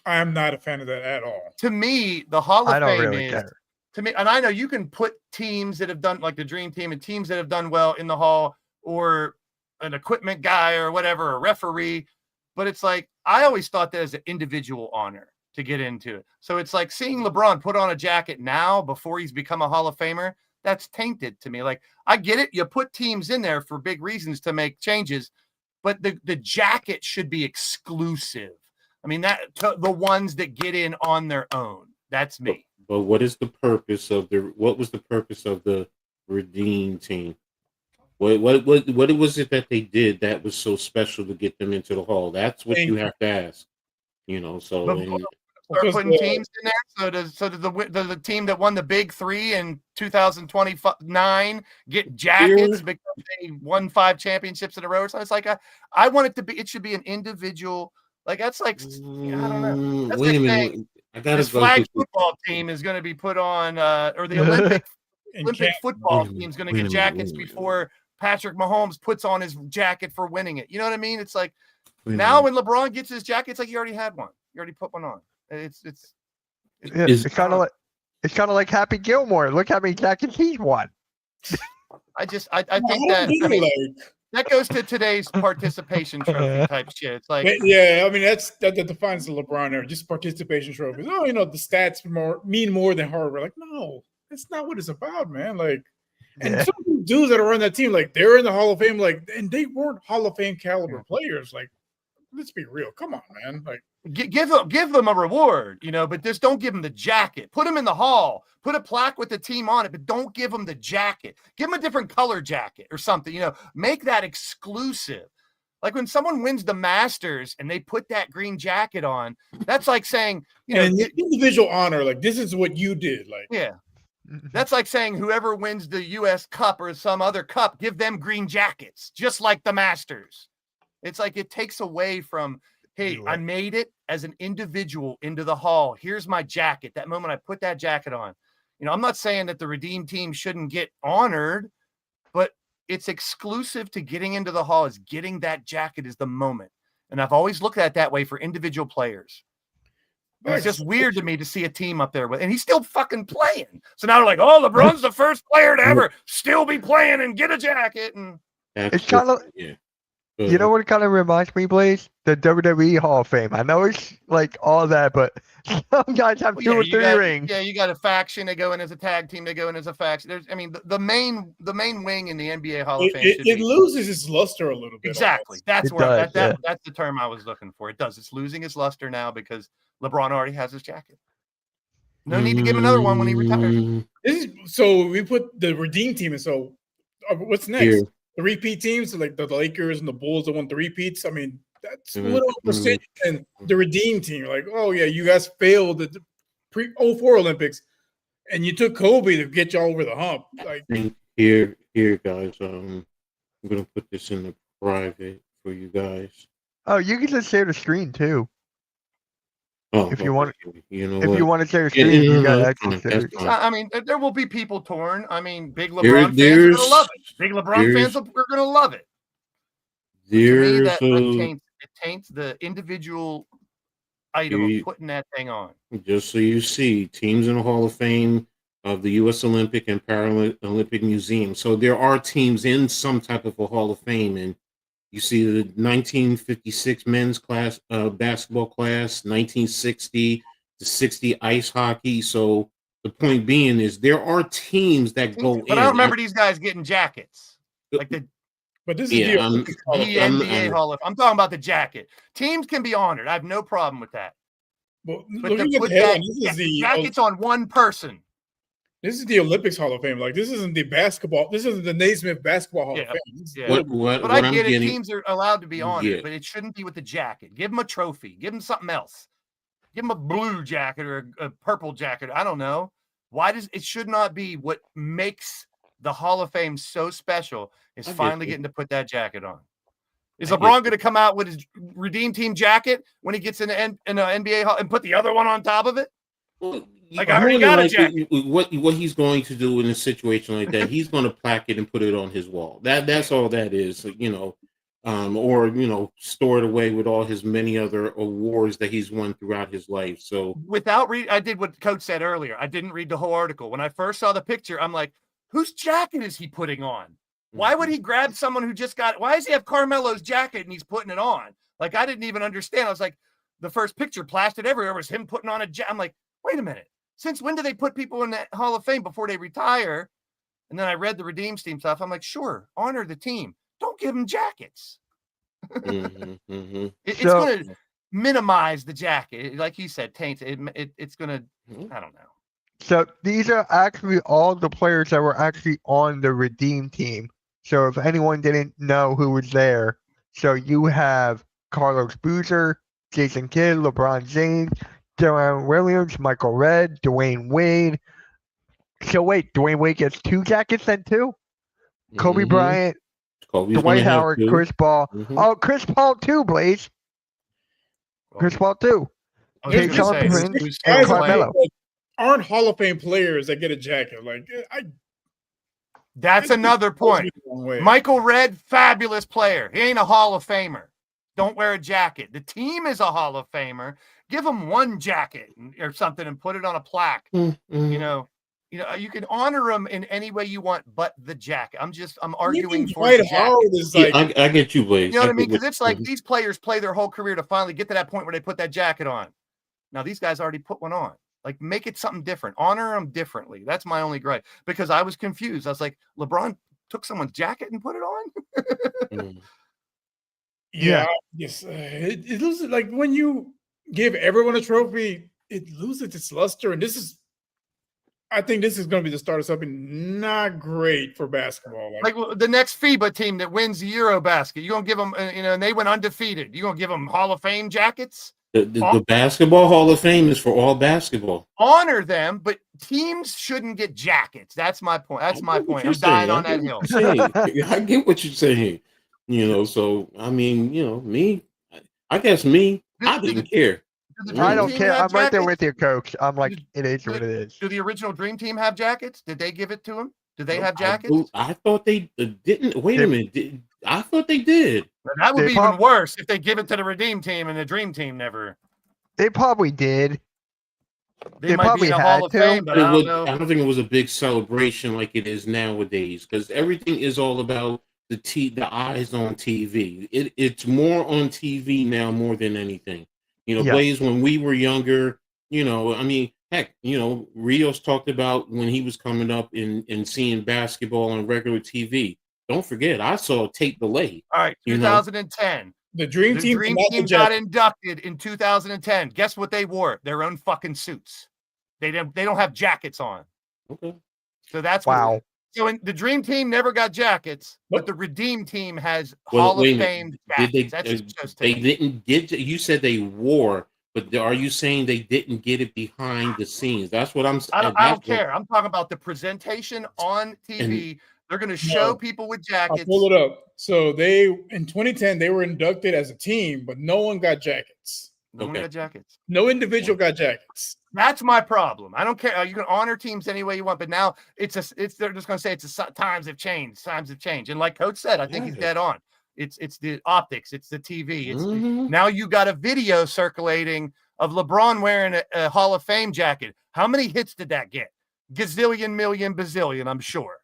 Speaker 4: I'm not a fan of that at all.
Speaker 3: To me, the Hall of Fame is
Speaker 2: care.
Speaker 3: To me, and I know you can put teams that have done like the Dream Team and teams that have done well in the Hall, or an equipment guy or whatever, a referee. But it's like, I always thought that as an individual honor to get into it. So it's like seeing LeBron put on a jacket now before he's become a Hall of Famer. That's tainted to me. Like, I get it. You put teams in there for big reasons to make changes, but the jacket should be exclusive. I mean, the ones that get in on their own. That's me.
Speaker 5: But what was the purpose of the Redeem team? What was it that they did that was so special to get them into the Hall? That's what you have to ask. Start
Speaker 3: putting teams in there. So does the team that won the Big Three in 2029 get jackets because they won 5 championships in a row? So it's like I want it to be. It should be an individual. Like that's like I don't know. That's
Speaker 5: wait a minute.
Speaker 3: saying, this flag football team is going to be put on, or the Olympic football team is going to get jackets before Patrick Mahomes puts on his jacket for winning it. You know what I mean? It's like now when LeBron gets his jacket, it's like he already had one. You already put one on. It's
Speaker 2: kind of like It's kind of like Happy Gilmore. Look how many jackets he's won.
Speaker 3: I think
Speaker 4: I
Speaker 3: that, I mean,
Speaker 4: like,
Speaker 3: that goes to today's participation trophy type shit. It's like,
Speaker 4: yeah, I mean that defines the LeBron era, just participation trophies. Oh, the stats mean more than hard work. Like, no, that's not what it's about, man. Like, and
Speaker 2: Yeah.
Speaker 4: some of the dudes that are on that team, like they're in the Hall of Fame, like, and they weren't Hall of Fame caliber players. Like, let's be real. Come on, man. Like,
Speaker 3: give them a reward, but just don't give them the jacket. Put them in the hall, put a plaque with the team on it, but don't give them the jacket. Give them a different color jacket or something, make that exclusive. Like when someone wins the Masters and they put that green jacket on, that's like saying,
Speaker 4: individual honor, like this is what you did. Like,
Speaker 3: yeah, that's like saying whoever wins the US Cup or some other cup, give them green jackets, just like the Masters. It's like it takes away from, hey, I made it as an individual into the hall. Here's my jacket. That moment I put that jacket on. I'm not saying that the Redeem team shouldn't get honored, but it's exclusive to getting into the hall. Is getting that jacket is the moment. And I've always looked at it that way for individual players. And it's just weird to me to see a team up there and he's still fucking playing. So now they're like, oh, LeBron's the first player to ever still be playing and get a jacket. And
Speaker 2: It's kind of,
Speaker 5: yeah.
Speaker 2: you know what it kind of reminds me, Blaze? The WWE Hall of Fame. I know it's like all that, but some guys have two or three rings.
Speaker 3: Yeah, you got a faction. They go in as a tag team. They go in as a faction. The main wing in the NBA Hall of Fame.
Speaker 4: It loses its luster a little bit.
Speaker 3: Exactly.
Speaker 2: Almost.
Speaker 3: That's that's the term I was looking for. It does. It's losing its luster now because LeBron already has his jacket. No need to give him another one when he retires.
Speaker 4: So we put the Redeem team in. So what's next?
Speaker 5: Here.
Speaker 4: The repeat teams, like the Lakers and the Bulls that won the repeats. I mean, that's a little percentage. And the Redeem team, like, oh yeah, you guys failed at the pre-04 Olympics, and you took Kobe to get you all over the hump. Like
Speaker 5: here, guys. I'm gonna put this in the private for you guys.
Speaker 2: Oh, you can just share the screen too.
Speaker 5: Oh,
Speaker 2: if you want,
Speaker 5: if
Speaker 2: you want to share the screen, you got access to it.
Speaker 3: I mean, there will be people torn. I mean, big LeBron fans are gonna love it. Big LeBron fans are gonna love it. To me, it taints the individual item of putting that thing on.
Speaker 5: Just so you see, teams in the Hall of Fame of the U.S. Olympic and Paralympic Museum. So there are teams in some type of a Hall of Fame, and you see the 1956 men's class basketball class, 1960 to 60 ice hockey. So the point being is there are teams that go in.
Speaker 3: But I don't remember these guys getting jackets. But
Speaker 4: this is
Speaker 3: the NBA Hall of Fame. I'm talking about the jacket. Teams can be honored. I have no problem with that.
Speaker 4: But
Speaker 3: to put jackets on one person.
Speaker 4: This is the Olympics Hall of Fame. Like, this isn't the basketball. This isn't the Naismith Basketball Hall of Fame.
Speaker 3: Yeah. But I get it. Teams are allowed to be honored, but it shouldn't be with the jacket. Give them a trophy. Give them something else. Give them a blue jacket or a purple jacket. I don't know. It should not be what makes the Hall of Fame so special is finally getting to put that jacket on. Is LeBron going to come out with his Redeem Team jacket when he gets in an NBA Hall and put the other one on top of it?
Speaker 5: Well,
Speaker 3: I already got a jacket.
Speaker 5: What he's going to do in a situation like that, he's going to plaque it and put it on his wall. That's all that is, or store it away with all his many other awards that he's won throughout his life. So
Speaker 3: I did what Coach said earlier. I didn't read the whole article. When I first saw the picture, I'm like, whose jacket is he putting on? Why would he grab someone who just got? Why does he have Carmelo's jacket and he's putting it on? Like, I didn't even understand. I was like, the first picture plastered everywhere was him putting on a jacket. I'm like, wait a minute. Since when do they put people in that Hall of Fame before they retire? And then I read the Redeem Team stuff. I'm like, sure, honor the team. Don't give them jackets. It's going to minimize the jacket. Like you said, taint. It's going to, I don't know.
Speaker 2: So these are actually all the players that were actually on the Redeem Team. So if anyone didn't know who was there, so you have Carlos Boozer, Jason Kidd, LeBron James, Deron Williams, Michael Redd, Dwayne Wade. So wait, Dwayne Wade gets two jackets then too? Kobe Bryant, Dwight Howard, Chris Paul. Oh, Chris Paul too, Blaze. Chris Paul too.
Speaker 4: Guys aren't Hall of Fame players that get a jacket. Like,
Speaker 3: that's another point. Michael Redd, fabulous player. He ain't a Hall of Famer. don't wear a jacket. The team is a Hall of Famer. Give them one jacket or something and put it on a plaque.
Speaker 5: Mm-hmm.
Speaker 3: You know, you can honor them in any way you want, but the jacket. I'm arguing for the
Speaker 4: Dwight
Speaker 3: jacket.
Speaker 4: Howard is
Speaker 5: Yeah,
Speaker 4: like,
Speaker 5: I get you, Blaze.
Speaker 3: You know what I mean?
Speaker 5: get
Speaker 3: Because it's like
Speaker 5: mhm.
Speaker 3: these players play their whole career to finally get to that point where they put that jacket on. Now these guys already put one on. Like, make it something different. Honor them differently. That's my only gripe, because I was confused. I was like, LeBron took someone's jacket and put it on.
Speaker 5: Mm.
Speaker 4: yeah, yes, it loses, like when you give everyone a trophy, it loses its luster. And I think this is going to be the start of something not great for basketball.
Speaker 3: Like the next FIBA team that wins the Eurobasket, you're going to give them, and they went undefeated. You're going to give them Hall of Fame jackets?
Speaker 5: The Basketball Hall of Fame is for all basketball.
Speaker 3: Honor them, but teams shouldn't get jackets. That's my point. That's my point. I'm dying on that hill.
Speaker 5: I get what you're saying. So I mean, me. I guess me. I didn't care.
Speaker 2: I don't care. I'm right there with you, Coach. I'm like, it is what it is.
Speaker 3: Do the original Dream Team have jackets? Did they give it to them? Did they have jackets?
Speaker 5: I thought they didn't. Wait a minute. I thought they did.
Speaker 3: That would be even worse if they give it to the Redeem Team and the Dream Team never.
Speaker 2: They probably did.
Speaker 3: They might be in a Hall of Fame, but I don't know.
Speaker 5: I don't think it was a big celebration like it is nowadays, because everything is all about the eyes on TV. It's more on TV now more than anything. Blaze, when we were younger, I mean, heck, Rios talked about when he was coming up and seeing basketball on regular TV. Don't forget, I saw tape delay.
Speaker 3: All right, 2010.
Speaker 4: The Dream Team
Speaker 3: got inducted in 2010. Guess what they wore? Their own fucking suits. They don't have jackets on.
Speaker 5: Okay.
Speaker 3: So that's
Speaker 2: wow.
Speaker 3: So the Dream Team never got jackets, but the Redeem Team has Hall of Fame jackets.
Speaker 5: They didn't get. You said they wore, but are you saying they didn't get it behind the scenes? That's what I'm saying.
Speaker 3: I don't care. I'm talking about the presentation on TV. They're going to show people with jackets.
Speaker 4: I'll pull it up. So in 2010, they were inducted as a team, but no one got jackets.
Speaker 3: No one got jackets.
Speaker 4: No individual got jackets.
Speaker 3: That's my problem. I don't care. You can honor teams any way you want, but now they're just going to say times have changed. Times have changed. And like Coach said, I think he's dead on. It's the optics. It's the TV. Now you got a video circulating of LeBron wearing a Hall of Fame jacket. How many hits did that get? Gazillion, million, bazillion, I'm sure.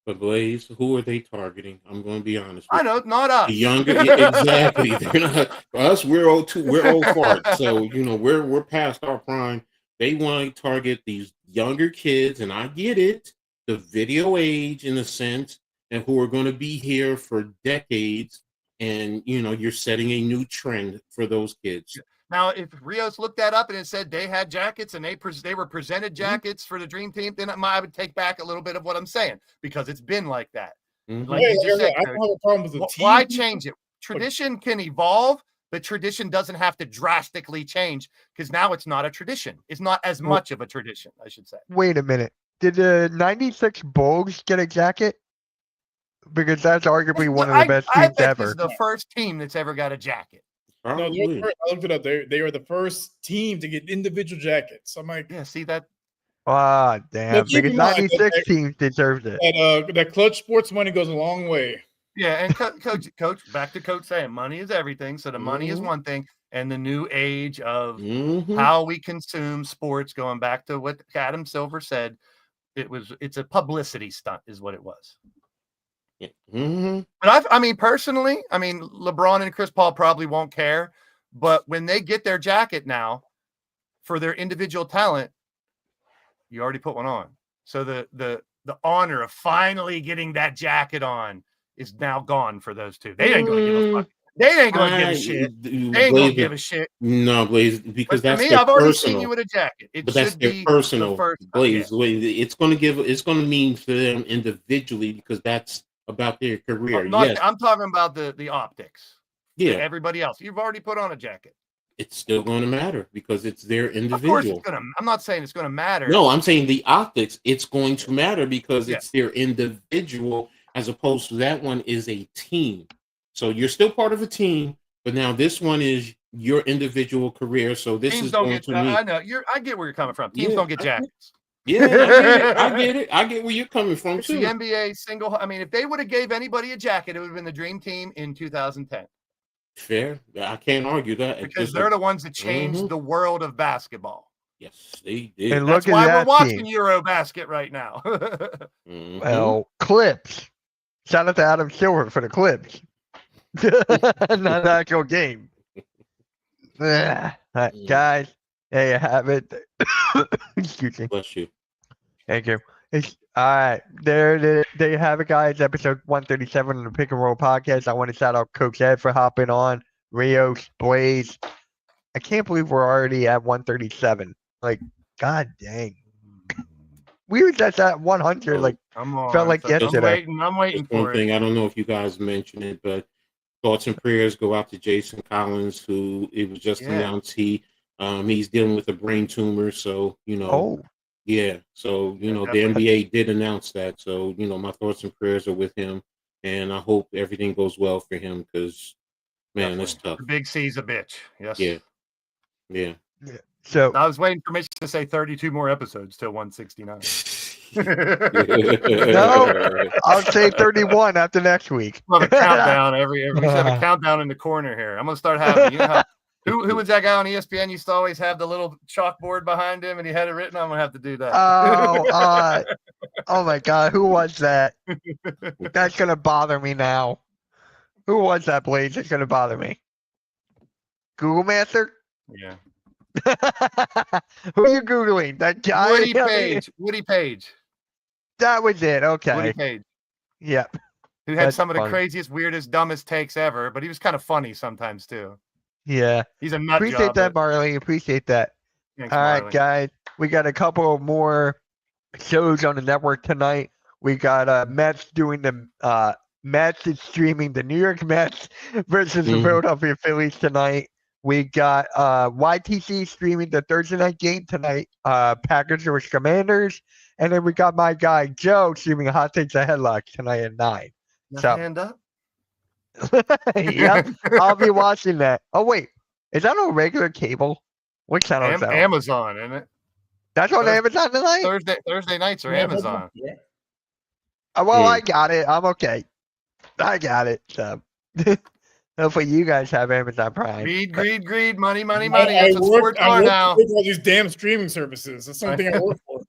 Speaker 5: But Blaze, who are they targeting? I'm going to be honest.
Speaker 3: I know, not us.
Speaker 5: The younger, exactly. They're not for us. We're old too. We're old farts. So we're past our prime. They want to target these younger kids, and I get it. The video age, in a sense, and who are going to be here for decades. And you're setting a new trend for those kids.
Speaker 3: Now, if Rios looked that up and it said they had jackets and they were presented jackets for the Dream Team, then I would take back a little bit of what I'm saying, because it's been like that. Like you just said,
Speaker 4: I don't have a problem with the team.
Speaker 3: Why change it? Tradition can evolve, but tradition doesn't have to drastically change, because now it's not a tradition. It's not as much of a tradition, I should say.
Speaker 2: Wait a minute. Did the 96 Bulls get a jacket? Because that's arguably one of the best teams ever.
Speaker 3: This is the first team that's ever got a jacket.
Speaker 4: No, I looked it up. They are the first team to get individual jackets. I'm like,
Speaker 3: yeah, see that?
Speaker 2: Ah, damn. Because 96 teams deserved it.
Speaker 4: That clutch sports money goes a long way.
Speaker 3: Yeah, and coach, back to Coach saying money is everything. So the money is one thing, and the new age of how we consume sports, going back to what Adam Silver said, it's a publicity stunt, is what it was.
Speaker 5: Yeah.
Speaker 3: But I mean, personally, LeBron and Chris Paul probably won't care, but when they get their jacket now for their individual talent, you already put one on. So the honor of finally getting that jacket on is now gone for those two. They ain't gonna give a fuck. They ain't gonna give a shit. They ain't gonna give a shit.
Speaker 5: No, Blaze, because that's
Speaker 3: me,
Speaker 5: their
Speaker 3: I've already
Speaker 5: personal.
Speaker 3: seen you with a jacket.
Speaker 5: But that's their personal. Blaze, it's gonna mean for them individually, because that's about their career.
Speaker 3: I'm talking about the optics.
Speaker 5: Yeah.
Speaker 3: Everybody else, you've already put on a jacket.
Speaker 5: It's still going to matter because it's their individual.
Speaker 3: Of course it's gonna. I'm not saying it's going to matter.
Speaker 5: No, I'm saying the optics. It's going to matter because it's their individual, as opposed to that one is a team. So you're still part of a team, but now this one is your individual career. So this
Speaker 3: teams
Speaker 5: is
Speaker 3: don't
Speaker 5: going
Speaker 3: get,
Speaker 5: to
Speaker 3: I know I get where you're coming from. Teams don't get jackets.
Speaker 5: Yeah, I get it. I get where you're coming from
Speaker 3: It's
Speaker 5: too.
Speaker 3: the NBA single. If they would have gave anybody a jacket, it would have been the Dream Team in 2010.
Speaker 5: Fair. I can't argue that. It's
Speaker 3: because
Speaker 5: just
Speaker 3: they're the ones that changed
Speaker 5: Mhm.
Speaker 3: the world of basketball.
Speaker 5: yes, they did.
Speaker 2: And
Speaker 3: That's
Speaker 2: look at
Speaker 3: why we're
Speaker 2: that
Speaker 3: watching
Speaker 2: team.
Speaker 3: Eurobasket right now.
Speaker 5: Mhm.
Speaker 2: Well, Clips. Shout out to Adam Silver for the Clips. Not the actual game. Guys, there you have it. Excuse me.
Speaker 5: Bless you.
Speaker 2: Thank you. All right. There you have it, guys. Episode 137 of the Pick and Roll Podcast. I want to shout out Coach Ed for hopping on. Rios, Blaze. I can't believe we're already at 137. Like, god dang. We were just at 100. Like,
Speaker 3: I'm on.
Speaker 2: Felt like
Speaker 3: I'm
Speaker 2: yesterday.
Speaker 3: I'm waiting
Speaker 5: Just one
Speaker 3: for
Speaker 5: thing,
Speaker 3: it.
Speaker 5: I don't know if you guys mentioned it, but thoughts and prayers go out to Jason Collins, who it was just
Speaker 3: Yeah.
Speaker 5: announced he's dealing with a brain tumor. So
Speaker 2: oh,
Speaker 5: yeah. So the
Speaker 3: definitely.
Speaker 5: NBA did announce that. So my thoughts and prayers are with him, and I hope everything goes well for him because man, that's
Speaker 3: Definitely.
Speaker 5: tough.
Speaker 3: The Big C's a bitch. Yes.
Speaker 5: Yeah. Yeah.
Speaker 2: so
Speaker 3: I was waiting for Mitch to say 32 more episodes till 169.
Speaker 2: No. I'll say 31 after next week.
Speaker 3: We'll have a countdown we should have a countdown in the corner here. I'm gonna start having who was that guy on ESPN used to always have the little chalkboard behind him and he had it written? I'm gonna have to do that.
Speaker 2: Oh my god, who was that? That's gonna bother me now. Who was that, Blaze? It's gonna bother me. Google Master?
Speaker 3: Yeah.
Speaker 2: Who are you Googling? That guy?
Speaker 3: Woody Page. Woody Page.
Speaker 2: That was it. Okay.
Speaker 3: Woody Page.
Speaker 2: Yep.
Speaker 3: Who had
Speaker 2: That's
Speaker 3: some of the
Speaker 2: funny.
Speaker 3: craziest, weirdest, dumbest takes ever, but he was kind of funny sometimes too.
Speaker 2: Yeah.
Speaker 3: He's a nut
Speaker 2: Appreciate
Speaker 3: job.
Speaker 2: that, Marley. Appreciate that.
Speaker 3: Thanks,
Speaker 2: All right,
Speaker 3: Marley.
Speaker 2: guys. We got a couple more shows on the network tonight. We got Mets doing the Mets is streaming the New York Mets versus the
Speaker 5: Mhm.
Speaker 2: Philadelphia Phillies tonight. We got YTC streaming the Thursday night game tonight. Packers versus Commanders. And then we got my guy Joe streaming Hot Takes and Headlocks tonight at 9.
Speaker 3: Left
Speaker 2: So-
Speaker 3: hand up.
Speaker 2: Yep. I'll be watching that. Oh wait. Is that on regular cable? What channel is that on?
Speaker 3: Amazon, isn't it?
Speaker 2: That's on
Speaker 3: Thursday-
Speaker 2: Amazon tonight?
Speaker 3: Thursday nights are
Speaker 4: Yeah,
Speaker 3: Amazon.
Speaker 4: Yeah.
Speaker 2: Well,
Speaker 5: Yeah.
Speaker 2: I got it. I'm okay. I got it. So hopefully you guys have Amazon Prime.
Speaker 3: Greed, money.
Speaker 4: I
Speaker 3: That's what
Speaker 4: work
Speaker 3: sports are now.
Speaker 4: with all these damn streaming services. That's something I work for.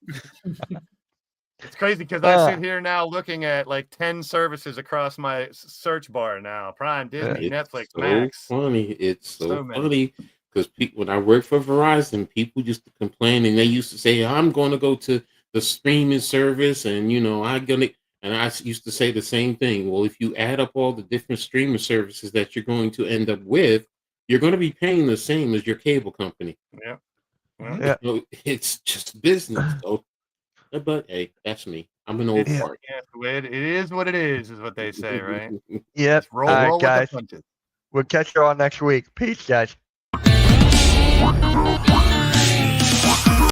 Speaker 3: It's crazy because I sit here now looking at like 10 services across my search bar now. Prime, Disney,
Speaker 5: It's
Speaker 3: Netflix,
Speaker 5: so
Speaker 3: Max.
Speaker 5: funny. It's so
Speaker 3: So many.
Speaker 5: funny because when I worked for Verizon, people used to complain and they used to say, "I'm going to go to the streaming service," and I'm gonna. And I used to say the same thing. Well, if you add up all the different streaming services that you're going to end up with, you're going to be paying the same as your cable company.
Speaker 3: Yeah.
Speaker 2: Yeah.
Speaker 5: So it's just business. So, but hey, that's me. I'm an old
Speaker 2: Yeah.
Speaker 5: fart.
Speaker 3: Yeah, it is what it is what they say, right?
Speaker 2: Yep.
Speaker 3: Just roll,
Speaker 2: All right,
Speaker 3: roll
Speaker 2: guys.
Speaker 3: with the punches.
Speaker 2: We'll catch you all next week. Peace, guys.